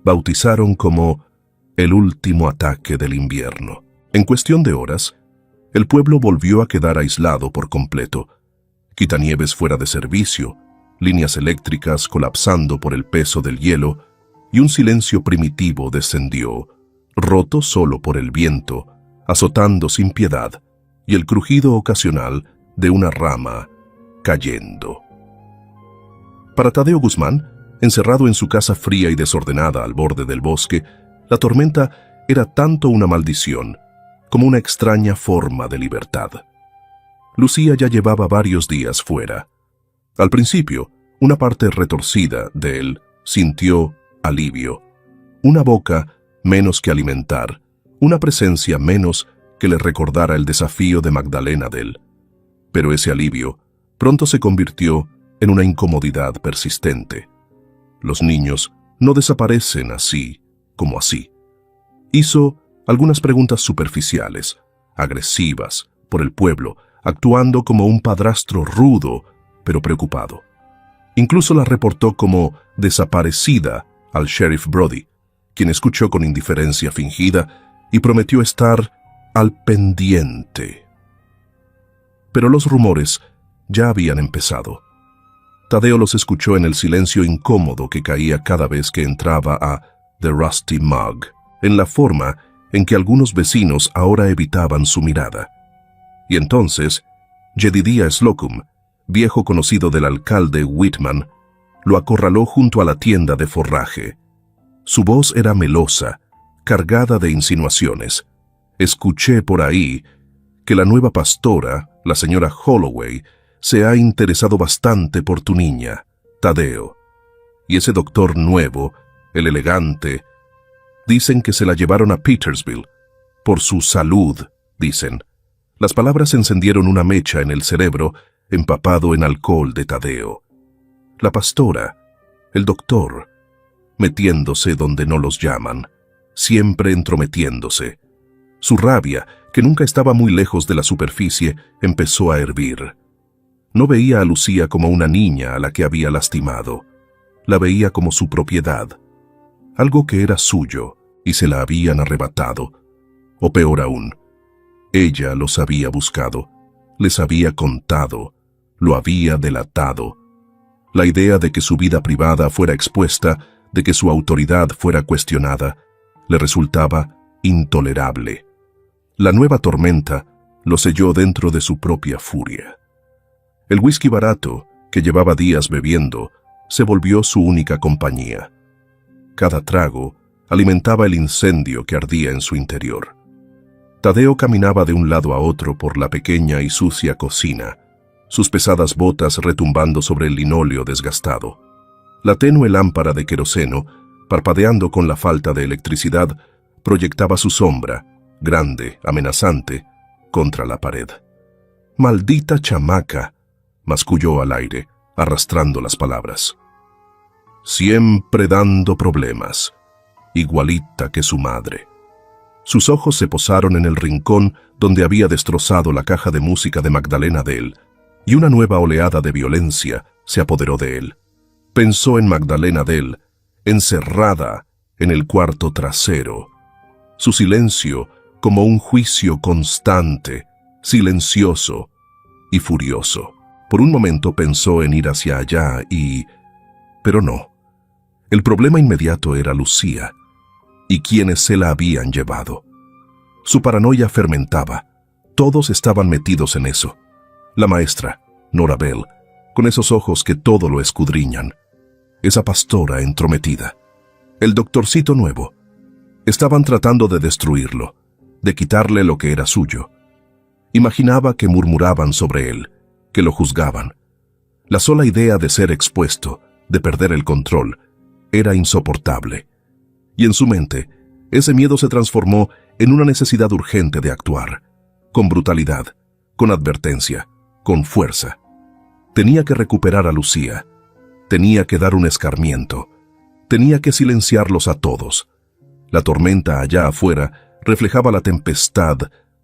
bautizaron como el último ataque del invierno. En cuestión de horas, el pueblo volvió a quedar aislado por completo. Quitanieves fuera de servicio, líneas eléctricas colapsando por el peso del hielo, y un silencio primitivo descendió, roto solo por el viento, azotando sin piedad, y el crujido ocasional de una rama cayendo. Para Tadeo Guzmán, encerrado en su casa fría y desordenada al borde del bosque, la tormenta era tanto una maldición como una extraña forma de libertad. Lucía ya llevaba varios días fuera. Al principio, una parte retorcida de él sintió alivio. Una boca menos que alimentar, una presencia menos que le recordara el desafío de Magdalena Dell. Pero ese alivio pronto se convirtió en una incomodidad persistente. Los niños no desaparecen así como así. Hizo algunas preguntas superficiales, agresivas, por el pueblo, actuando como un padrastro rudo, pero preocupado. Incluso la reportó como desaparecida al sheriff Brody, quien escuchó con indiferencia fingida y prometió estar al pendiente. Pero los rumores ya habían empezado. Tadeo los escuchó en el silencio incómodo que caía cada vez que entraba a The Rusty Mug, en la forma en que algunos vecinos ahora evitaban su mirada. Y entonces, Jedidiah Slocum, viejo conocido del alcalde Whitman, lo acorraló junto a la tienda de forraje. Su voz era melosa, cargada de insinuaciones. Escuché por ahí que la nueva pastora, la señora Holloway, se ha interesado bastante por tu niña, Tadeo. Y ese doctor nuevo, el elegante, dicen que se la llevaron a Petersville. Por su salud, dicen. Las palabras encendieron una mecha en el cerebro, empapado en alcohol de Tadeo. La pastora, el doctor, metiéndose donde no los llaman, siempre entrometiéndose. Su rabia que nunca estaba muy lejos de la superficie, empezó a hervir. No veía a Lucía como una niña a la que había lastimado. La veía como su propiedad, algo que era suyo y se la habían arrebatado. O peor aún, ella los había buscado, les había contado, lo había delatado. La idea de que su vida privada fuera expuesta, de que su autoridad fuera cuestionada, le resultaba intolerable. La nueva tormenta lo selló dentro de su propia furia. El whisky barato, que llevaba días bebiendo, se volvió su única compañía. Cada trago alimentaba el incendio que ardía en su interior. Tadeo caminaba de un lado a otro por la pequeña y sucia cocina, sus pesadas botas retumbando sobre el linóleo desgastado. La tenue lámpara de queroseno, parpadeando con la falta de electricidad, proyectaba su sombra, grande, amenazante, contra la pared. «Maldita chamaca», masculló al aire, arrastrando las palabras. «Siempre dando problemas, igualita que su madre». Sus ojos se posaron en el rincón donde había destrozado la caja de música de Magdalena Dell, y una nueva oleada de violencia se apoderó de él. Pensó en Magdalena Dell, encerrada en el cuarto trasero. Su silencio como un juicio constante, silencioso y furioso. Por un momento pensó en ir hacia allá pero no. El problema inmediato era Lucía y quienes se la habían llevado. Su paranoia fermentaba. Todos estaban metidos en eso. La maestra, Nora Bell, con esos ojos que todo lo escudriñan. Esa pastora entrometida. El doctorcito nuevo. Estaban tratando de destruirlo, de quitarle lo que era suyo. Imaginaba que murmuraban sobre él, que lo juzgaban. La sola idea de ser expuesto, de perder el control, era insoportable. Y en su mente, ese miedo se transformó en una necesidad urgente de actuar, con brutalidad, con advertencia, con fuerza. Tenía que recuperar a Lucía, tenía que dar un escarmiento, tenía que silenciarlos a todos. La tormenta allá afuera reflejaba la tempestad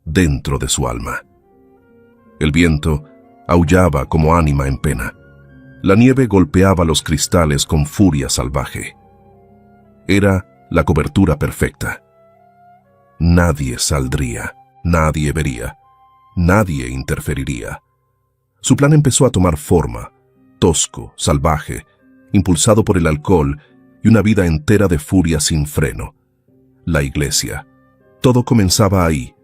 dentro de su alma. El viento aullaba como ánima en pena. La nieve golpeaba los cristales con furia salvaje. Era la cobertura perfecta. Nadie saldría, nadie vería, nadie interferiría. Su plan empezó a tomar forma, tosco, salvaje, impulsado por el alcohol y una vida entera de furia sin freno. La iglesia. Todo comenzaba ahí,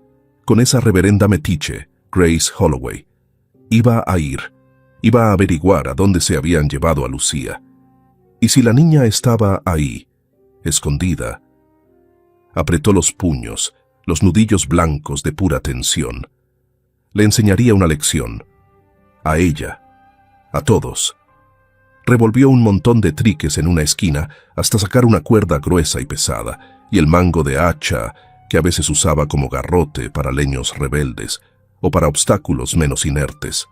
con esa reverenda metiche, Grace Holloway. Iba a averiguar a dónde se habían llevado a Lucía. Y si la niña estaba ahí, escondida. Apretó los puños, los nudillos blancos de pura tensión. Le enseñaría una lección. A ella, a todos. Revolvió un montón de triques en una esquina hasta sacar una cuerda gruesa y pesada, y el mango de hacha que a veces usaba como garrote para leños rebeldes o para obstáculos menos inertes.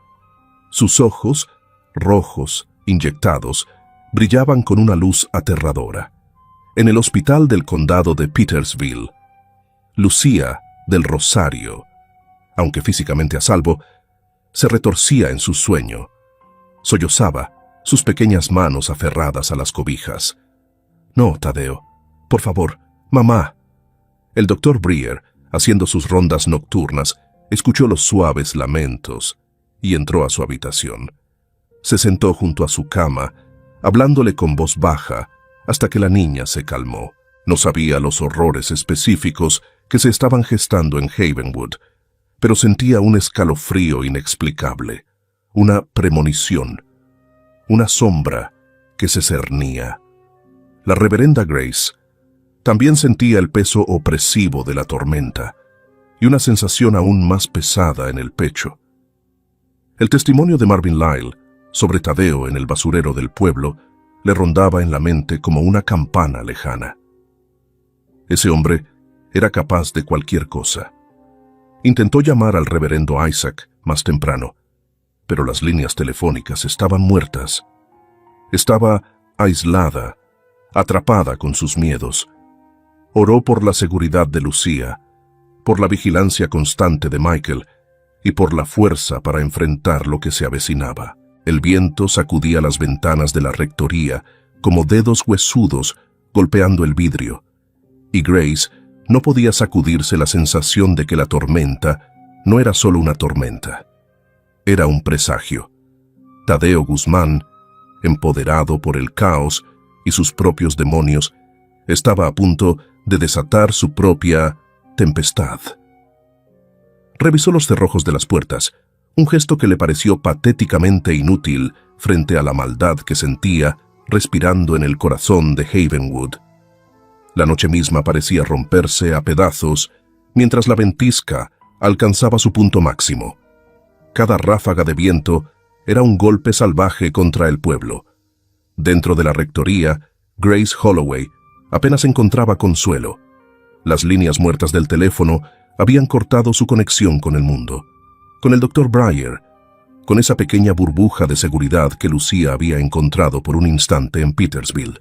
Sus ojos, rojos, inyectados, brillaban con una luz aterradora. En el hospital del condado de Petersville, Lucía del Rosario, aunque físicamente a salvo, se retorcía en su sueño. Sollozaba, sus pequeñas manos aferradas a las cobijas. «No, Tadeo, por favor, mamá». El doctor Breer, haciendo sus rondas nocturnas, escuchó los suaves lamentos y entró a su habitación. Se sentó junto a su cama, hablándole con voz baja, hasta que la niña se calmó. No sabía los horrores específicos que se estaban gestando en Havenwood, pero sentía un escalofrío inexplicable, una premonición, una sombra que se cernía. La reverenda Grace también sentía el peso opresivo de la tormenta y una sensación aún más pesada en el pecho. El testimonio de Marvin Lyle sobre Tadeo en el basurero del pueblo le rondaba en la mente como una campana lejana. Ese hombre era capaz de cualquier cosa. Intentó llamar al reverendo Isaac más temprano, pero las líneas telefónicas estaban muertas. Estaba aislada, atrapada con sus miedos. Oró por la seguridad de Lucía, por la vigilancia constante de Michael y por la fuerza para enfrentar lo que se avecinaba. El viento sacudía las ventanas de la rectoría como dedos huesudos golpeando el vidrio, y Grace no podía sacudirse la sensación de que la tormenta no era solo una tormenta. Era un presagio. Tadeo Guzmán, empoderado por el caos y sus propios demonios, estaba a punto de desatar su propia tempestad. Revisó los cerrojos de las puertas, un gesto que le pareció patéticamente inútil frente a la maldad que sentía respirando en el corazón de Havenwood. La noche misma parecía romperse a pedazos mientras la ventisca alcanzaba su punto máximo. Cada ráfaga de viento era un golpe salvaje contra el pueblo. Dentro de la rectoría, Grace Holloway apenas encontraba consuelo. Las líneas muertas del teléfono habían cortado su conexión con el mundo, con el Dr. Breyer, con esa pequeña burbuja de seguridad que Lucía había encontrado por un instante en Petersville.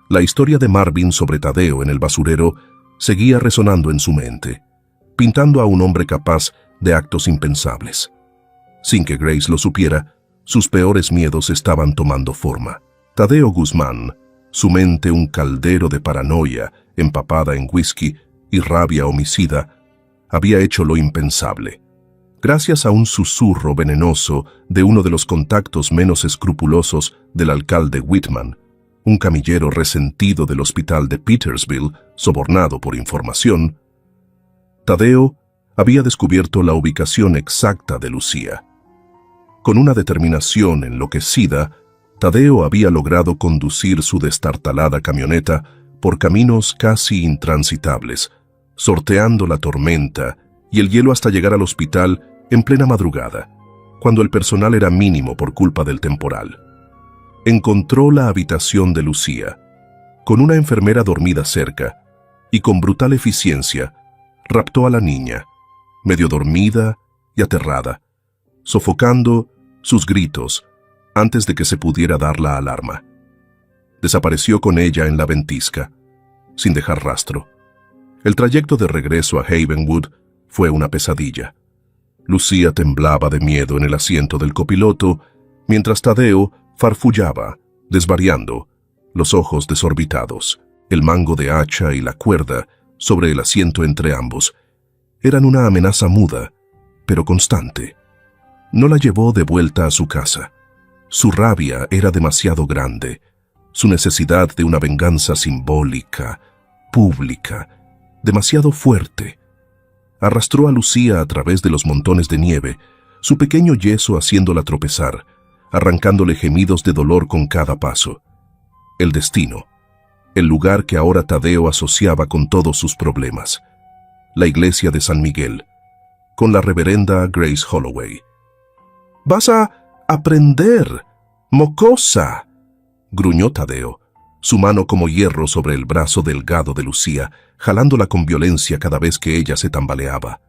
La historia de Marvin sobre Tadeo en el basurero seguía resonando en su mente, pintando a un hombre capaz de actos impensables. Sin que Grace lo supiera, sus peores miedos estaban tomando forma. Tadeo Guzmán, su mente un caldero de paranoia empapada en whisky y rabia homicida, había hecho lo impensable. Gracias a un susurro venenoso de uno de los contactos menos escrupulosos del alcalde Whitman, un camillero resentido del hospital de Petersville, sobornado por información, Tadeo había descubierto la ubicación exacta de Lucía. Con una determinación enloquecida, Tadeo había logrado conducir su destartalada camioneta por caminos casi intransitables, sorteando la tormenta y el hielo hasta llegar al hospital en plena madrugada, cuando el personal era mínimo por culpa del temporal. Encontró la habitación de Lucía, con una enfermera dormida cerca, y con brutal eficiencia raptó a la niña, medio dormida y aterrada, sofocando sus gritos antes de que se pudiera dar la alarma. Desapareció con ella en la ventisca, sin dejar rastro. El trayecto de regreso a Havenwood fue una pesadilla. Lucía temblaba de miedo en el asiento del copiloto, mientras Tadeo farfullaba, desvariando, los ojos desorbitados. El mango de hacha y la cuerda sobre el asiento entre ambos eran una amenaza muda, pero constante. No la llevó de vuelta a su casa. Su rabia era demasiado grande, su necesidad de una venganza simbólica, pública, demasiado fuerte. Arrastró a Lucía a través de los montones de nieve, su pequeño yeso haciéndola tropezar, arrancándole gemidos de dolor con cada paso. El destino, el lugar que ahora Tadeo asociaba con todos sus problemas. La iglesia de San Miguel, con la reverenda Grace Holloway. «¡Vas a aprender, mocosa!», gruñó Tadeo, su mano como hierro sobre el brazo delgado de Lucía, jalándola con violencia cada vez que ella se tambaleaba.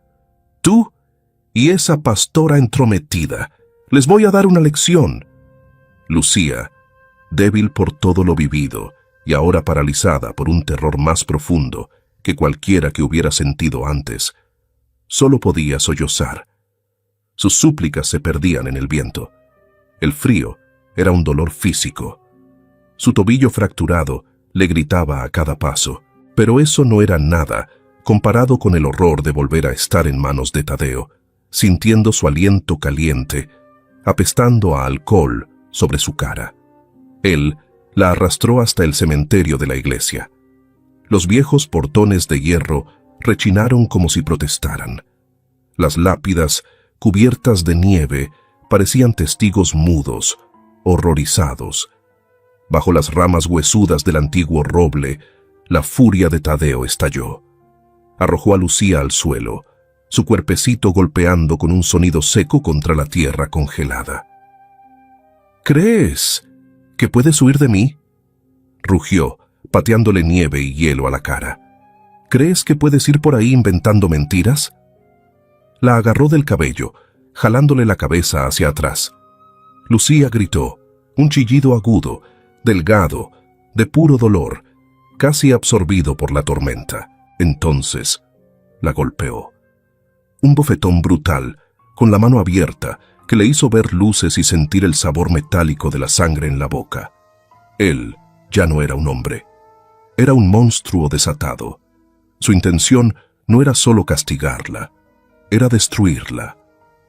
«Tú y esa pastora entrometida, les voy a dar una lección». Lucía, débil por todo lo vivido y ahora paralizada por un terror más profundo que cualquiera que hubiera sentido antes, solo podía sollozar. Sus súplicas se perdían en el viento. El frío era un dolor físico. Su tobillo fracturado le gritaba a cada paso, pero eso no era nada comparado con el horror de volver a estar en manos de Tadeo, sintiendo su aliento caliente, apestando a alcohol sobre su cara. Él la arrastró hasta el cementerio de la iglesia. Los viejos portones de hierro rechinaron como si protestaran. Las lápidas, cubiertas de nieve, parecían testigos mudos, horrorizados. Bajo las ramas huesudas del antiguo roble, la furia de Tadeo estalló. Arrojó a Lucía al suelo, su cuerpecito golpeando con un sonido seco contra la tierra congelada. «¿Crees que puedes huir de mí?», rugió, pateándole nieve y hielo a la cara. «¿Crees que puedes ir por ahí inventando mentiras?». La agarró del cabello, jalándole la cabeza hacia atrás. Lucía gritó, un chillido agudo, delgado, de puro dolor, casi absorbido por la tormenta. Entonces, La golpeó. Un bofetón brutal, con la mano abierta, que le hizo ver luces y sentir el sabor metálico de la sangre en la boca. Él ya no era un hombre. Era un monstruo desatado. Su intención no era solo castigarla, era destruirla.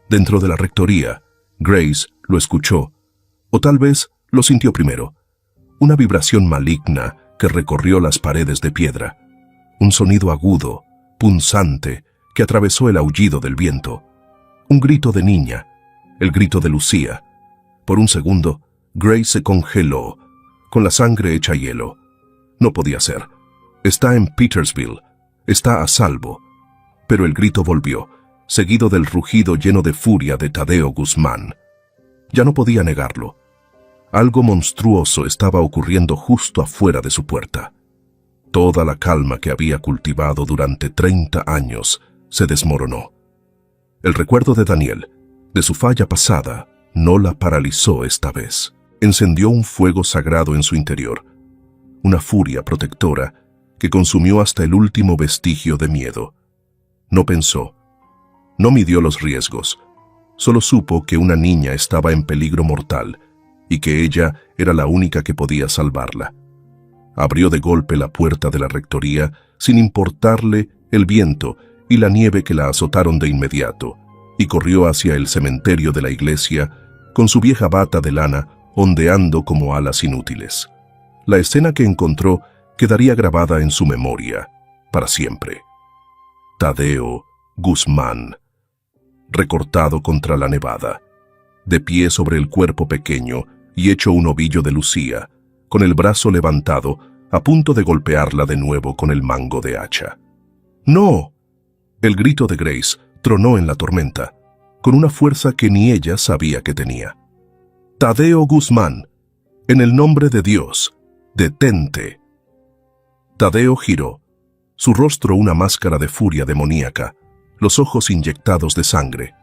Dentro de la rectoría, Grace lo escuchó, o tal vez lo sintió primero. Una vibración maligna que recorrió las paredes de piedra. Un sonido agudo, punzante, que atravesó el aullido del viento. Un grito de niña, el grito de Lucía. Por un segundo, Grace se congeló, con la sangre hecha hielo. No podía ser. Está en Petersville. Está a salvo. Pero el grito volvió, seguido del rugido lleno de furia de Tadeo Guzmán. Ya no podía negarlo. Algo monstruoso estaba ocurriendo justo afuera de su puerta. Toda la calma que había cultivado durante 30 años se desmoronó. El recuerdo de Daniel, de su falla pasada, no la paralizó esta vez. Encendió un fuego sagrado en su interior, una furia protectora que consumió hasta el último vestigio de miedo. No pensó, no midió los riesgos, solo supo que una niña estaba en peligro mortal y que ella era la única que podía salvarla. Abrió de golpe la puerta de la rectoría sin importarle el viento y la nieve que la azotaron de inmediato, y corrió hacia el cementerio de la iglesia con su vieja bata de lana ondeando como alas inútiles. La escena que encontró quedaría grabada en su memoria, para siempre. Tadeo Guzmán, recortado contra la nevada, de pie sobre el cuerpo pequeño y hecho un ovillo de Lucía, con el brazo levantado, a punto de golpearla de nuevo con el mango de hacha. ¡No! El grito de Grace tronó en la tormenta, con una fuerza que ni ella sabía que tenía. Tadeo Guzmán, en el nombre de Dios, detente. Tadeo giró, su rostro una máscara de furia demoníaca, los ojos inyectados de sangre.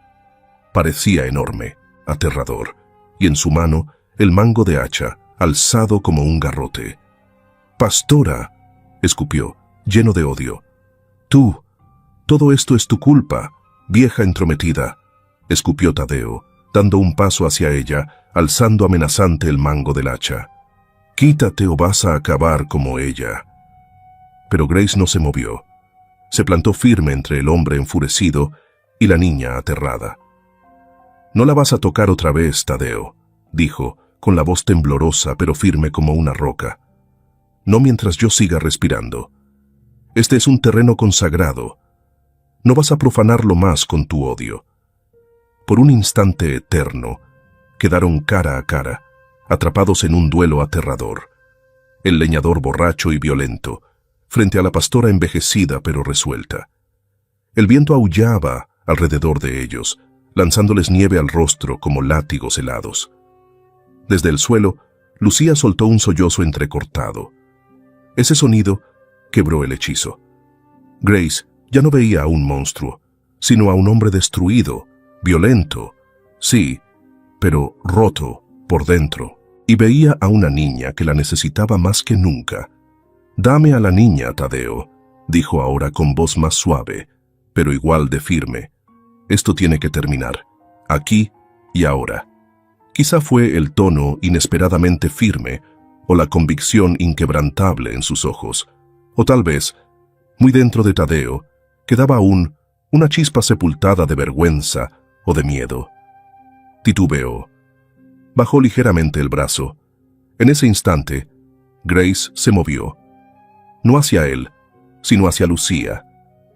Parecía enorme, aterrador, y en su mano el mango de hacha, alzado como un garrote. «Pastora», escupió, lleno de odio. «Tú, todo esto es tu culpa, vieja entrometida», escupió Tadeo, dando un paso hacia ella, alzando amenazante el mango del hacha. «Quítate o vas a acabar como ella». Pero Grace no se movió. Se plantó firme entre el hombre enfurecido y la niña aterrada. «No la vas a tocar otra vez, Tadeo», dijo, con la voz temblorosa pero firme como una roca. «No mientras yo siga respirando. Este es un terreno consagrado. No vas a profanarlo más con tu odio». Por un instante eterno, quedaron cara a cara, atrapados en un duelo aterrador. El leñador borracho y violento, frente a la pastora envejecida pero resuelta. El viento aullaba alrededor de ellos, lanzándoles nieve al rostro como látigos helados. Desde el suelo, Lucía soltó un sollozo entrecortado. Ese sonido quebró el hechizo. Grace ya no veía a un monstruo, sino a un hombre destruido, violento, sí, pero roto por dentro, y veía a una niña que la necesitaba más que nunca. «Dame a la niña, Tadeo», dijo ahora con voz más suave, pero igual de firme. «Esto tiene que terminar, aquí y ahora». Quizá fue el tono inesperadamente firme o la convicción inquebrantable en sus ojos, o tal vez, muy dentro de Tadeo, quedaba aún una chispa sepultada de vergüenza o de miedo. Titubeó. Bajó ligeramente el brazo. En ese instante, Grace se movió. No hacia él, sino hacia Lucía.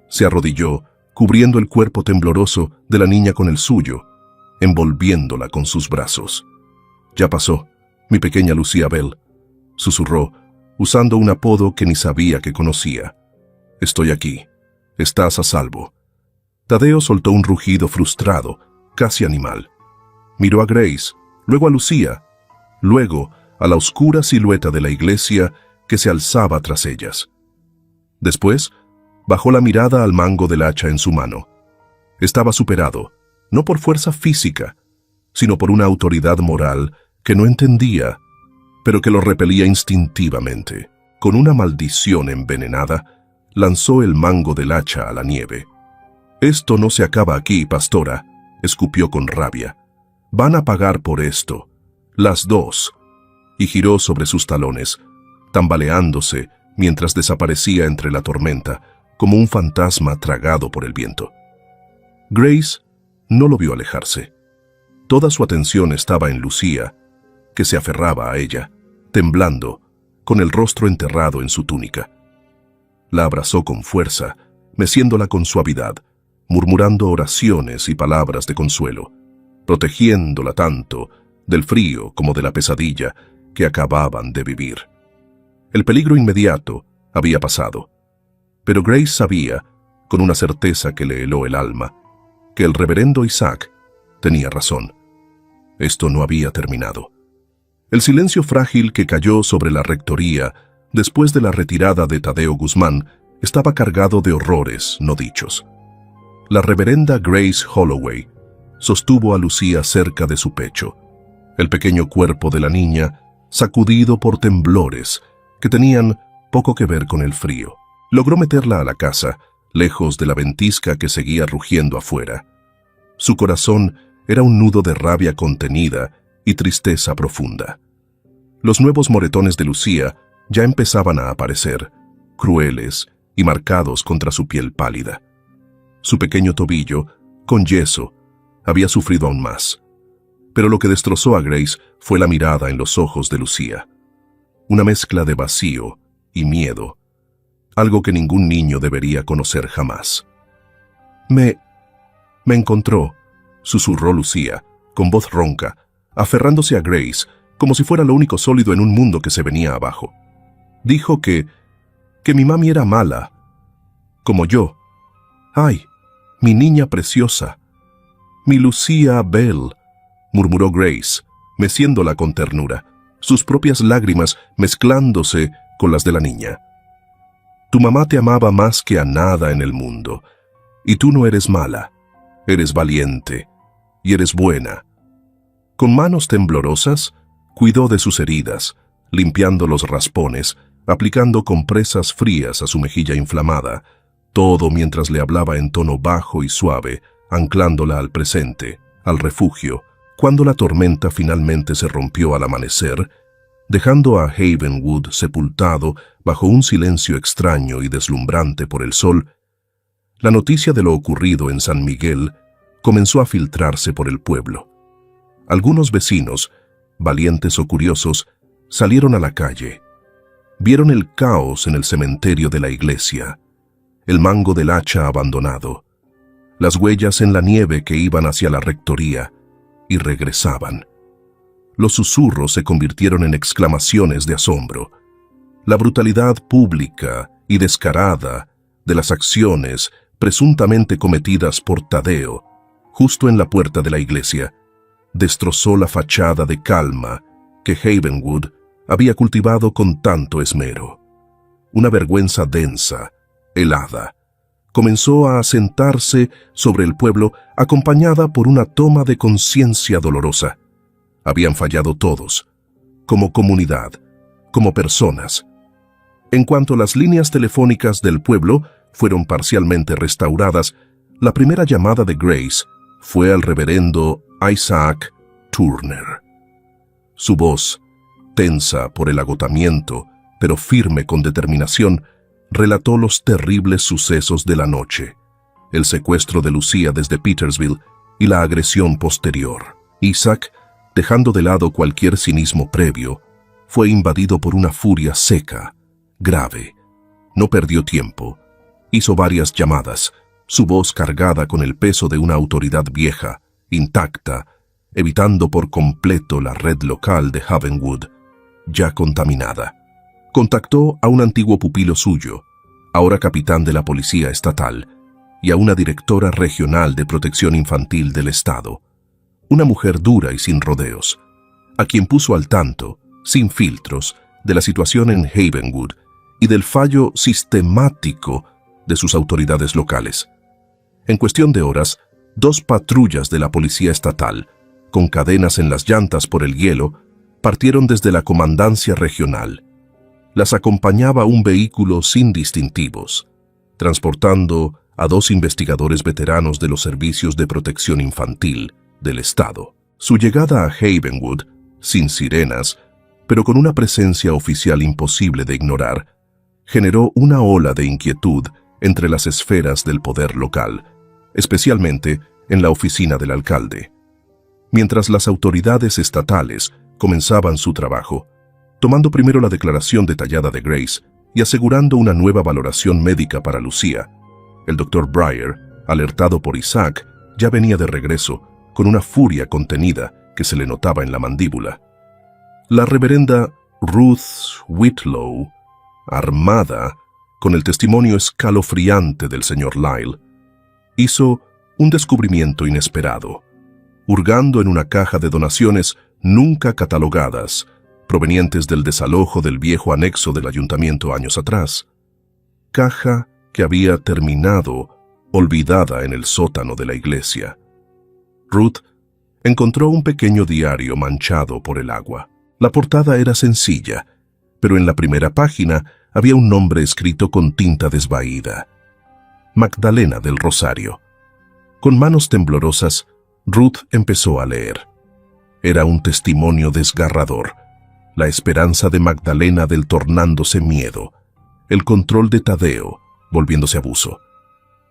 Se arrodilló, cubriendo el cuerpo tembloroso de la niña con el suyo, envolviéndola con sus brazos. «Ya pasó, mi pequeña Lucía Bell», susurró, usando un apodo que ni sabía que conocía. «Estoy aquí. Estás a salvo». Tadeo soltó un rugido frustrado, casi animal. Miró a Grace, luego a Lucía, luego a la oscura silueta de la iglesia que se alzaba tras ellas. Después, bajó la mirada al mango del hacha en su mano. Estaba superado, no por fuerza física, sino por una autoridad moral que no entendía, pero que lo repelía instintivamente. Con una maldición envenenada, lanzó el mango del hacha a la nieve. «Esto no se acaba aquí, pastora», escupió con rabia. «Van a pagar por esto, las dos», y giró sobre sus talones, tambaleándose mientras desaparecía entre la tormenta, como un fantasma tragado por el viento. Grace no lo vio alejarse. Toda su atención estaba en Lucía, que se aferraba a ella, temblando, con el rostro enterrado en su túnica. La abrazó con fuerza, meciéndola con suavidad, murmurando oraciones y palabras de consuelo, protegiéndola tanto del frío como de la pesadilla que acababan de vivir. El peligro inmediato había pasado, pero Grace sabía, con una certeza que le heló el alma, que el reverendo Isaac tenía razón. Esto no había terminado. El silencio frágil que cayó sobre la rectoría después de la retirada de Tadeo Guzmán estaba cargado de horrores no dichos. La reverenda Grace Holloway sostuvo a Lucía cerca de su pecho, el pequeño cuerpo de la niña sacudido por temblores que tenían poco que ver con el frío. Logró meterla a la casa, lejos de la ventisca que seguía rugiendo afuera. Su corazón era un nudo de rabia contenida y tristeza profunda. Los nuevos moretones de Lucía ya empezaban a aparecer, crueles y marcados contra su piel pálida. Su pequeño tobillo, con yeso, había sufrido aún más. Pero lo que destrozó a Grace fue la mirada en los ojos de Lucía. Una mezcla de vacío y miedo, algo que ningún niño debería conocer jamás. Me encontró», susurró Lucía, con voz ronca, aferrándose a Grace como si fuera lo único sólido en un mundo que se venía abajo. «Dijo que mi mami era mala, como yo. ¡Ay, mi niña preciosa! Mi Lucía Bell», murmuró Grace, meciéndola con ternura, sus propias lágrimas mezclándose con las de la niña. «Tu mamá te amaba más que a nada en el mundo, y tú no eres mala, eres valiente, y eres buena». Con manos temblorosas, cuidó de sus heridas, limpiando los raspones, aplicando compresas frías a su mejilla inflamada, todo mientras le hablaba en tono bajo y suave, anclándola al presente, al refugio, cuando la tormenta finalmente se rompió al amanecer, dejando a Havenwood sepultado bajo un silencio extraño y deslumbrante por el sol. La noticia de lo ocurrido en San Miguel comenzó a filtrarse por el pueblo. Algunos vecinos, valientes o curiosos, salieron a la calle. Vieron el caos en el cementerio de la iglesia, el mango del hacha abandonado, las huellas en la nieve que iban hacia la rectoría y regresaban. Los susurros se convirtieron en exclamaciones de asombro. La brutalidad pública y descarada de las acciones presuntamente cometidas por Tadeo, justo en la puerta de la iglesia, destrozó la fachada de calma que Havenwood había cultivado con tanto esmero. Una vergüenza densa, helada, comenzó a asentarse sobre el pueblo, acompañada por una toma de conciencia dolorosa. Habían fallado todos, como comunidad, como personas. En cuanto las líneas telefónicas del pueblo fueron parcialmente restauradas, la primera llamada de Grace fue al reverendo Isaac Turner. Su voz, tensa por el agotamiento, pero firme con determinación, relató los terribles sucesos de la noche, el secuestro de Lucía desde Petersville y la agresión posterior. Isaac, dejando de lado cualquier cinismo previo, fue invadido por una furia seca, grave. No perdió tiempo. Hizo varias llamadas, su voz cargada con el peso de una autoridad vieja, intacta, evitando por completo la red local de Havenwood, ya contaminada. Contactó a un antiguo pupilo suyo, ahora capitán de la policía estatal, y a una directora regional de protección infantil del estado, una mujer dura y sin rodeos, a quien puso al tanto, sin filtros, de la situación en Havenwood y del fallo sistemático de sus autoridades locales. En cuestión de horas, 2 patrullas de la policía estatal, con cadenas en las llantas por el hielo, partieron desde la comandancia regional. Las acompañaba un vehículo sin distintivos, transportando a 2 investigadores veteranos de los servicios de protección infantil del Estado. Su llegada a Havenwood, sin sirenas, pero con una presencia oficial imposible de ignorar, generó una ola de inquietud entre las esferas del poder local, especialmente en la oficina del alcalde. Mientras las autoridades estatales comenzaban su trabajo, tomando primero la declaración detallada de Grace y asegurando una nueva valoración médica para Lucía, el Dr. Breyer, alertado por Isaac, ya venía de regreso con una furia contenida que se le notaba en la mandíbula. La reverenda Ruth Whitlow, armada con el testimonio escalofriante del señor Lyle, hizo un descubrimiento inesperado, hurgando en una caja de donaciones nunca catalogadas, provenientes del desalojo del viejo anexo del ayuntamiento años atrás. Caja que había terminado olvidada en el sótano de la iglesia. Ruth encontró un pequeño diario manchado por el agua. La portada era sencilla, pero en la primera página había un nombre escrito con tinta desvaída: Magdalena del Rosario. Con manos temblorosas, Ruth empezó a leer. Era un testimonio desgarrador, la esperanza de Magdalena del tornándose miedo, el control de Tadeo volviéndose abuso.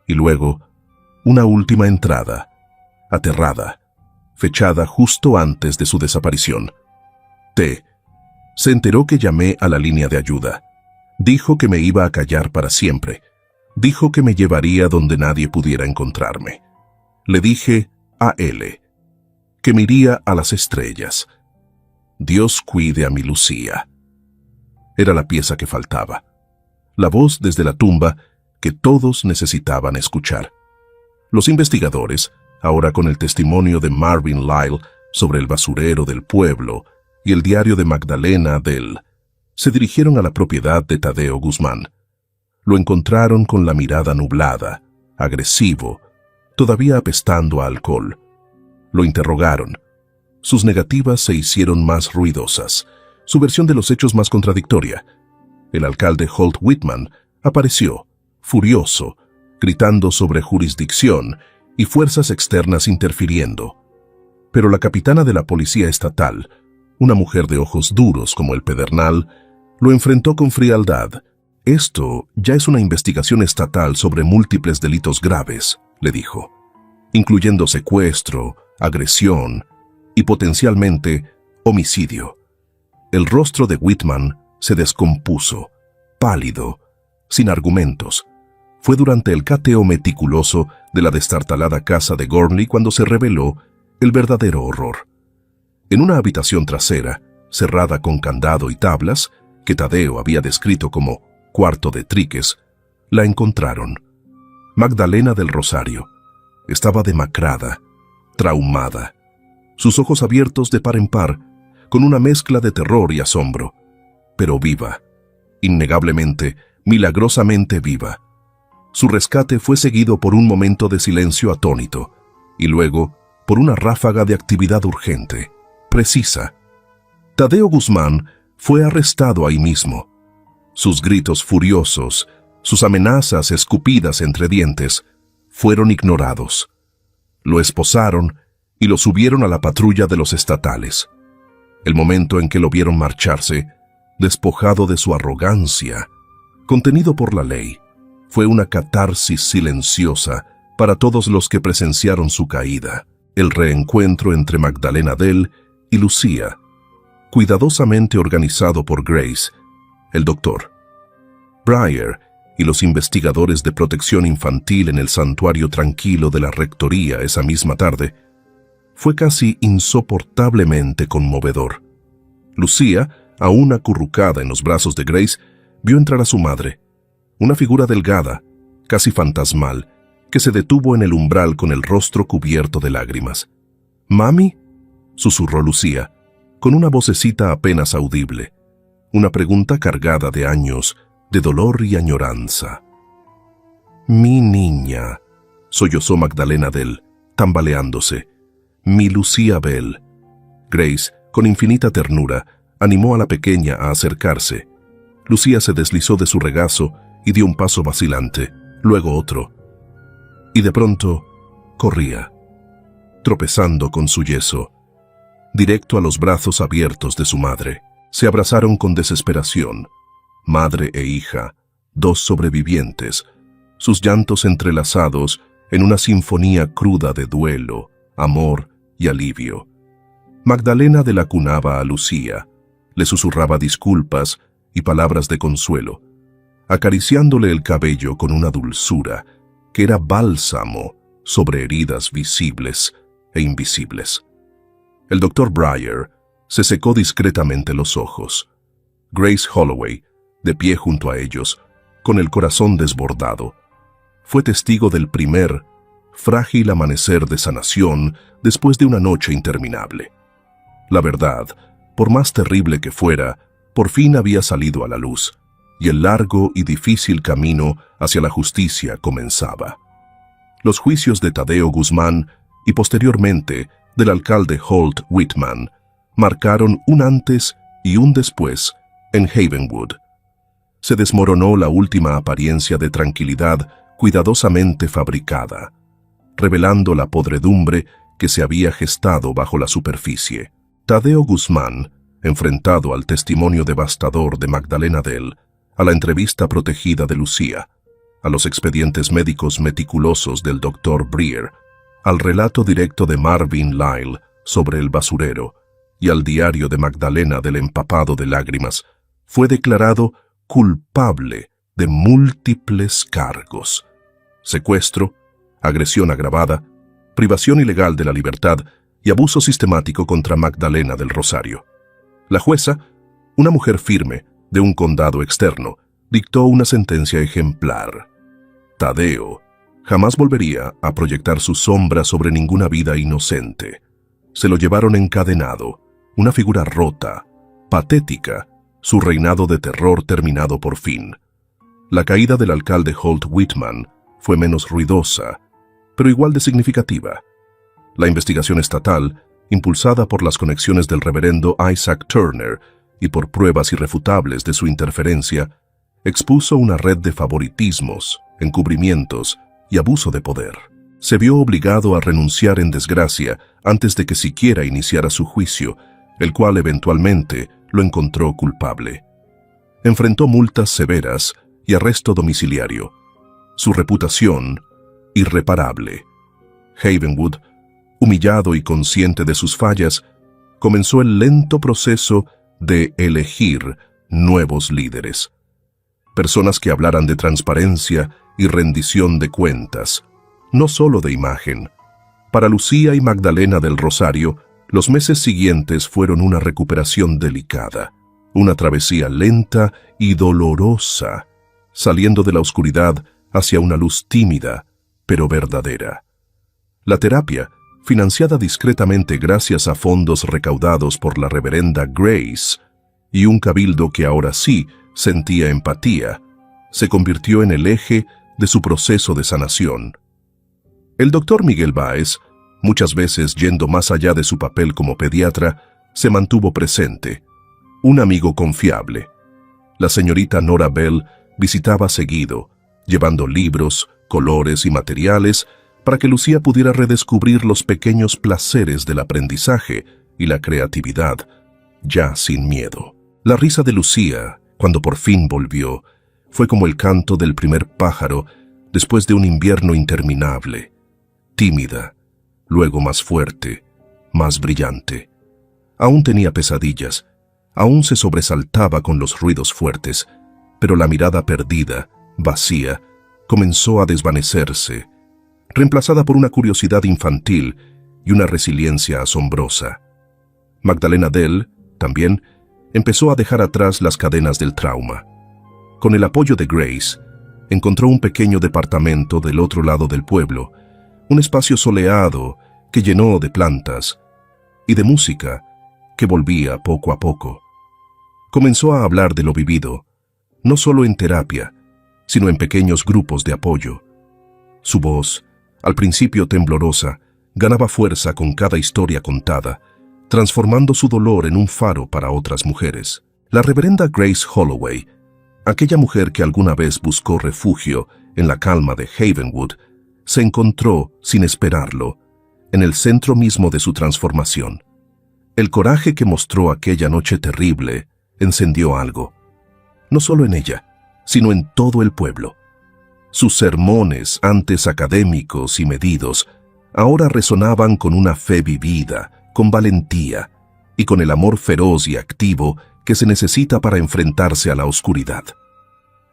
Y luego, una última entrada, aterrada, fechada justo antes de su desaparición. Se enteró que llamé a la línea de ayuda. Dijo que me iba a callar para siempre. Dijo que me llevaría donde nadie pudiera encontrarme. Le dije a él que me iría a las estrellas. Dios cuide a mi Lucía. Era la pieza que faltaba. La voz desde la tumba que todos necesitaban escuchar. Los investigadores, ahora con el testimonio de Marvin Lyle sobre el basurero del pueblo y el diario de Magdalena se dirigieron a la propiedad de Tadeo Guzmán. Lo encontraron con la mirada nublada, agresivo, todavía apestando a alcohol. Lo interrogaron. Sus negativas se hicieron más ruidosas, su versión de los hechos más contradictoria. El alcalde Holt Whitman apareció, furioso, gritando sobre jurisdicción y fuerzas externas interfiriendo. Pero la capitana de la policía estatal, una mujer de ojos duros como el pedernal, lo enfrentó con frialdad. Esto ya es una investigación estatal sobre múltiples delitos graves, le dijo, incluyendo secuestro, agresión y potencialmente homicidio. El rostro de Whitman se descompuso, pálido, sin argumentos. Fue durante el cateo meticuloso de la destartalada casa de Gormley cuando se reveló el verdadero horror. En una habitación trasera, cerrada con candado y tablas, que Tadeo había descrito como cuarto de triques, la encontraron. Magdalena del Rosario. Estaba demacrada, traumada, sus ojos abiertos de par en par, con una mezcla de terror y asombro, pero viva, innegablemente, milagrosamente viva. Su rescate fue seguido por un momento de silencio atónito, y luego por una ráfaga de actividad urgente, precisa. Tadeo Guzmán fue arrestado ahí mismo. Sus gritos furiosos, sus amenazas escupidas entre dientes, fueron ignorados. Lo esposaron y lo subieron a la patrulla de los estatales. El momento en que lo vieron marcharse, despojado de su arrogancia, contenido por la ley, fue una catarsis silenciosa para todos los que presenciaron su caída, el reencuentro entre Magdalena Dell y Lucía, cuidadosamente organizado por Grace, el Dr. Breyer y los investigadores de protección infantil en el santuario tranquilo de la rectoría esa misma tarde, fue casi insoportablemente conmovedor. Lucía, aún acurrucada en los brazos de Grace, vio entrar a su madre, una figura delgada, casi fantasmal, que se detuvo en el umbral con el rostro cubierto de lágrimas. «¿Mami?», susurró Lucía, con una vocecita apenas audible, una pregunta cargada de años, de dolor y añoranza. «Mi niña», sollozó Magdalena Dell, tambaleándose. «Mi Lucía Bell». Grace, con infinita ternura, animó a la pequeña a acercarse. Lucía se deslizó de su regazo y dio un paso vacilante, luego otro, y de pronto corría, tropezando con su yeso, directo a los brazos abiertos de su madre. Se abrazaron con desesperación, madre e hija, dos sobrevivientes, sus llantos entrelazados en una sinfonía cruda de duelo, amor y alivio. Magdalena de la cunaba a Lucía, le susurraba disculpas y palabras de consuelo, acariciándole el cabello con una dulzura que era bálsamo sobre heridas visibles e invisibles. El doctor Breyer se secó discretamente los ojos. Grace Holloway, de pie junto a ellos, con el corazón desbordado, fue testigo del primer, frágil amanecer de sanación después de una noche interminable. La verdad, por más terrible que fuera, por fin había salido a la luz, y el largo y difícil camino hacia la justicia comenzaba. Los juicios de Tadeo Guzmán y posteriormente del alcalde Holt Whitman marcaron un antes y un después en Havenwood. Se desmoronó la última apariencia de tranquilidad cuidadosamente fabricada, revelando la podredumbre que se había gestado bajo la superficie. Tadeo Guzmán, enfrentado al testimonio devastador de Magdalena Dell, a la entrevista protegida de Lucía, a los expedientes médicos meticulosos del Dr. Breyer, al relato directo de Marvin Lyle sobre el basurero y al diario de Magdalena del empapado de lágrimas, fue declarado culpable de múltiples cargos: secuestro, agresión agravada, privación ilegal de la libertad y abuso sistemático contra Magdalena del Rosario. La jueza, una mujer firme de un condado externo, dictó una sentencia ejemplar. Tadeo jamás volvería a proyectar su sombra sobre ninguna vida inocente. Se lo llevaron encadenado, una figura rota, patética, su reinado de terror terminado por fin. La caída del alcalde Holt Whitman fue menos ruidosa, pero igual de significativa. La investigación estatal, impulsada por las conexiones del reverendo Isaac Turner y por pruebas irrefutables de su interferencia, expuso una red de favoritismos, encubrimientos y abuso de poder. Se vio obligado a renunciar en desgracia antes de que siquiera iniciara su juicio, el cual eventualmente lo encontró culpable. Enfrentó multas severas y arresto domiciliario. Su reputación, irreparable. Havenwood, humillado y consciente de sus fallas, comenzó el lento proceso de elegir nuevos líderes. Personas que hablaran de transparencia y rendición de cuentas, no solo de imagen. Para Lucía y Magdalena del Rosario, los meses siguientes fueron una recuperación delicada, una travesía lenta y dolorosa, saliendo de la oscuridad hacia una luz tímida, pero verdadera. La terapia, financiada discretamente gracias a fondos recaudados por la reverenda Grace y un cabildo que ahora sí sentía empatía, se convirtió en el eje de su proceso de sanación. El doctor Miguel Báez, muchas veces yendo más allá de su papel como pediatra, se mantuvo presente, un amigo confiable. La señorita Nora Bell visitaba seguido, llevando libros, colores y materiales para que Lucía pudiera redescubrir los pequeños placeres del aprendizaje y la creatividad, ya sin miedo. La risa de Lucía, cuando por fin volvió, fue como el canto del primer pájaro después de un invierno interminable, tímida, luego más fuerte, más brillante. Aún tenía pesadillas, aún se sobresaltaba con los ruidos fuertes, pero la mirada perdida, vacía, comenzó a desvanecerse, reemplazada por una curiosidad infantil y una resiliencia asombrosa. Magdalena Dell, también, empezó a dejar atrás las cadenas del trauma. Con el apoyo de Grace, encontró un pequeño departamento del otro lado del pueblo, un espacio soleado que llenó de plantas y de música que volvía poco a poco. Comenzó a hablar de lo vivido, no solo en terapia, sino en pequeños grupos de apoyo. Su voz, al principio temblorosa, ganaba fuerza con cada historia contada, transformando su dolor en un faro para otras mujeres. La reverenda Grace Holloway, Aquella mujer que alguna vez buscó refugio en la calma de Havenwood se encontró, sin esperarlo, en el centro mismo de su transformación. El coraje que mostró aquella noche terrible encendió algo, no solo en ella, sino en todo el pueblo. Sus sermones, antes académicos y medidos, ahora resonaban con una fe vivida, con valentía y con el amor feroz y activo que se necesita para enfrentarse a la oscuridad.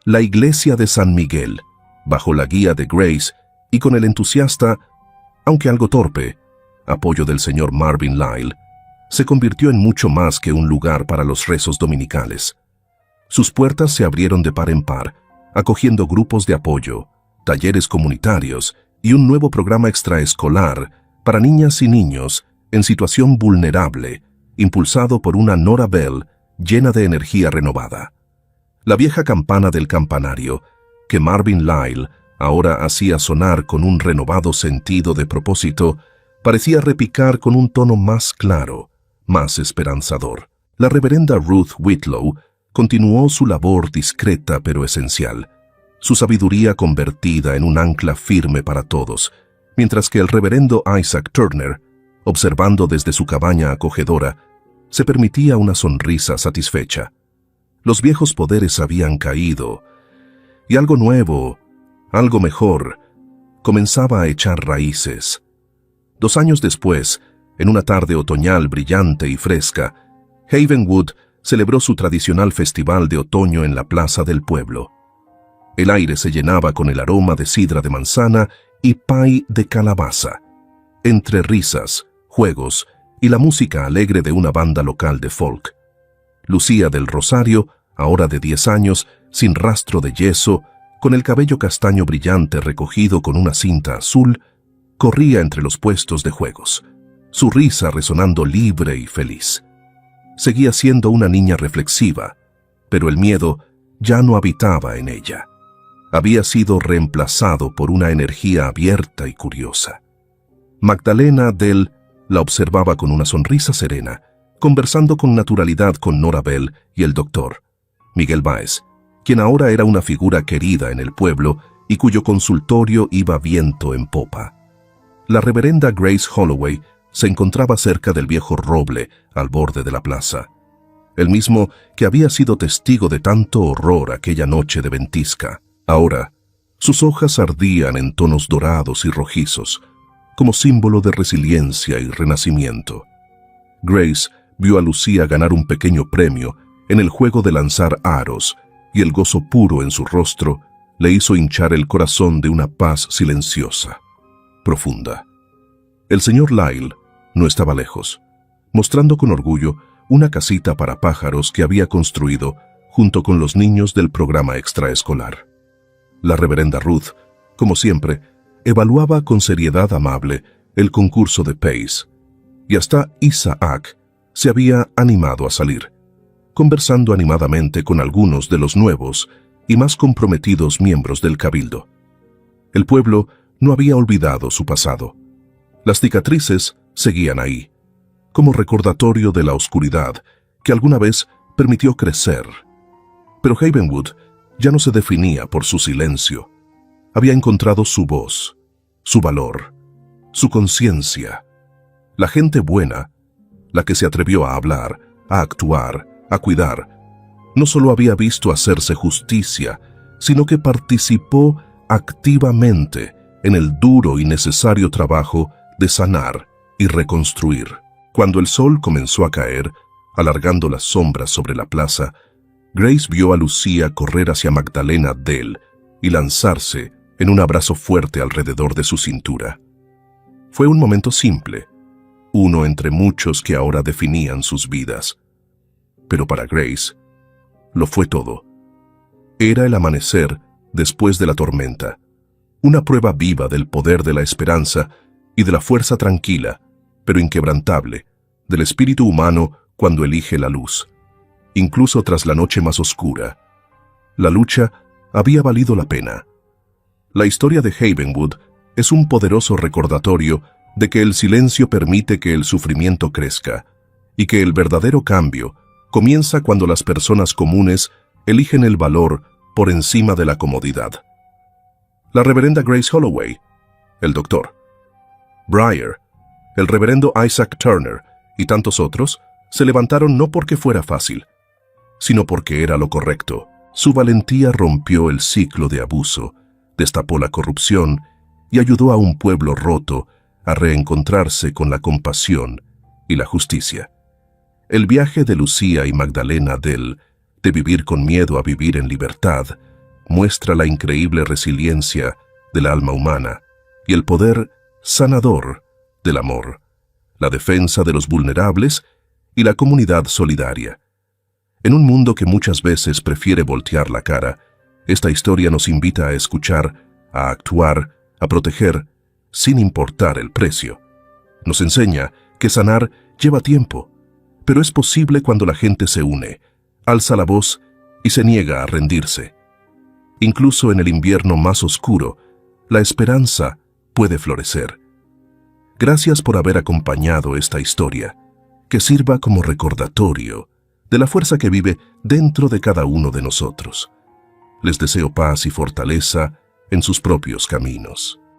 La iglesia de San Miguel, bajo la guía de Grace y con el entusiasta, aunque algo torpe, apoyo del señor Marvin Lyle, se convirtió en mucho más que un lugar para los rezos dominicales. Sus puertas se abrieron de par en par, acogiendo grupos de apoyo, talleres comunitarios y un nuevo programa extraescolar para niñas y niños en situación vulnerable, impulsado por una Nora Bell llena de energía renovada. La vieja campana del campanario, que Marvin Lyle ahora hacía sonar con un renovado sentido de propósito, parecía repicar con un tono más claro, más esperanzador. La reverenda Ruth Whitlow continuó su labor discreta pero esencial, su sabiduría convertida en un ancla firme para todos, mientras que el reverendo Isaac Turner, observando desde su cabaña acogedora, se permitía una sonrisa satisfecha. Los viejos poderes habían caído, y algo nuevo, algo mejor, comenzaba a echar raíces. 2 años después, en una tarde otoñal brillante y fresca, Havenwood celebró su tradicional festival de otoño en la plaza del pueblo. El aire se llenaba con el aroma de sidra de manzana y pay de calabaza, entre risas, juegos y la música alegre de una banda local de folk. Lucía del Rosario, ahora de 10 años, sin rastro de yeso, con el cabello castaño brillante recogido con una cinta azul, corría entre los puestos de juegos, su risa resonando libre y feliz. Seguía siendo una niña reflexiva, pero el miedo ya no habitaba en ella. Había sido reemplazado por una energía abierta y curiosa. Magdalena Dell la observaba con una sonrisa serena, conversando con naturalidad con Nora Bell y el doctor Miguel Báez, quien ahora era una figura querida en el pueblo y cuyo consultorio iba viento en popa. La reverenda Grace Holloway se encontraba cerca del viejo roble al borde de la plaza, el mismo que había sido testigo de tanto horror aquella noche de ventisca. Ahora, sus hojas ardían en tonos dorados y rojizos, como símbolo de resiliencia y renacimiento. Grace vio a Lucía ganar un pequeño premio en el juego de lanzar aros, y el gozo puro en su rostro le hizo hinchar el corazón de una paz silenciosa, profunda. El señor Lyle no estaba lejos, mostrando con orgullo una casita para pájaros que había construido junto con los niños del programa extraescolar. La reverenda Ruth, como siempre, evaluaba con seriedad amable el concurso de Pace, y hasta Isaac se había animado a salir, conversando animadamente con algunos de los nuevos y más comprometidos miembros del cabildo. El pueblo no había olvidado su pasado. Las cicatrices seguían ahí, como recordatorio de la oscuridad que alguna vez permitió crecer. Pero Havenwood ya no se definía por su silencio. Había encontrado su voz, su valor, su conciencia. La gente buena, la que se atrevió a hablar, a actuar, a cuidar, no solo había visto hacerse justicia, sino que participó activamente en el duro y necesario trabajo de sanar y reconstruir. Cuando el sol comenzó a caer, alargando las sombras sobre la plaza, Grace vio a Lucía correr hacia Magdalena Dell y lanzarse en un abrazo fuerte alrededor de su cintura. Fue un momento simple, uno entre muchos que ahora definían sus vidas. Pero para Grace, lo fue todo. Era el amanecer después de la tormenta, una prueba viva del poder de la esperanza y de la fuerza tranquila, pero inquebrantable, del espíritu humano cuando elige la luz. Incluso tras la noche más oscura, la lucha había valido la pena. La historia de Havenwood es un poderoso recordatorio de que el silencio permite que el sufrimiento crezca y que el verdadero cambio comienza cuando las personas comunes eligen el valor por encima de la comodidad. La reverenda Grace Holloway, el doctor Breyer, el reverendo Isaac Turner y tantos otros se levantaron no porque fuera fácil, sino porque era lo correcto. Su valentía rompió el ciclo de abuso, destapó la corrupción y ayudó a un pueblo roto a reencontrarse con la compasión y la justicia. El viaje de Lucía y Magdalena de vivir con miedo a vivir en libertad muestra la increíble resiliencia del alma humana y el poder sanador del amor, la defensa de los vulnerables y la comunidad solidaria. En un mundo que muchas veces prefiere voltear la cara, esta historia nos invita a escuchar, a actuar, a proteger, sin importar el precio. Nos enseña que sanar lleva tiempo, pero es posible cuando la gente se une, alza la voz y se niega a rendirse. Incluso en el invierno más oscuro, la esperanza puede florecer. Gracias por haber acompañado esta historia, que sirva como recordatorio de la fuerza que vive dentro de cada uno de nosotros. Les deseo paz y fortaleza en sus propios caminos.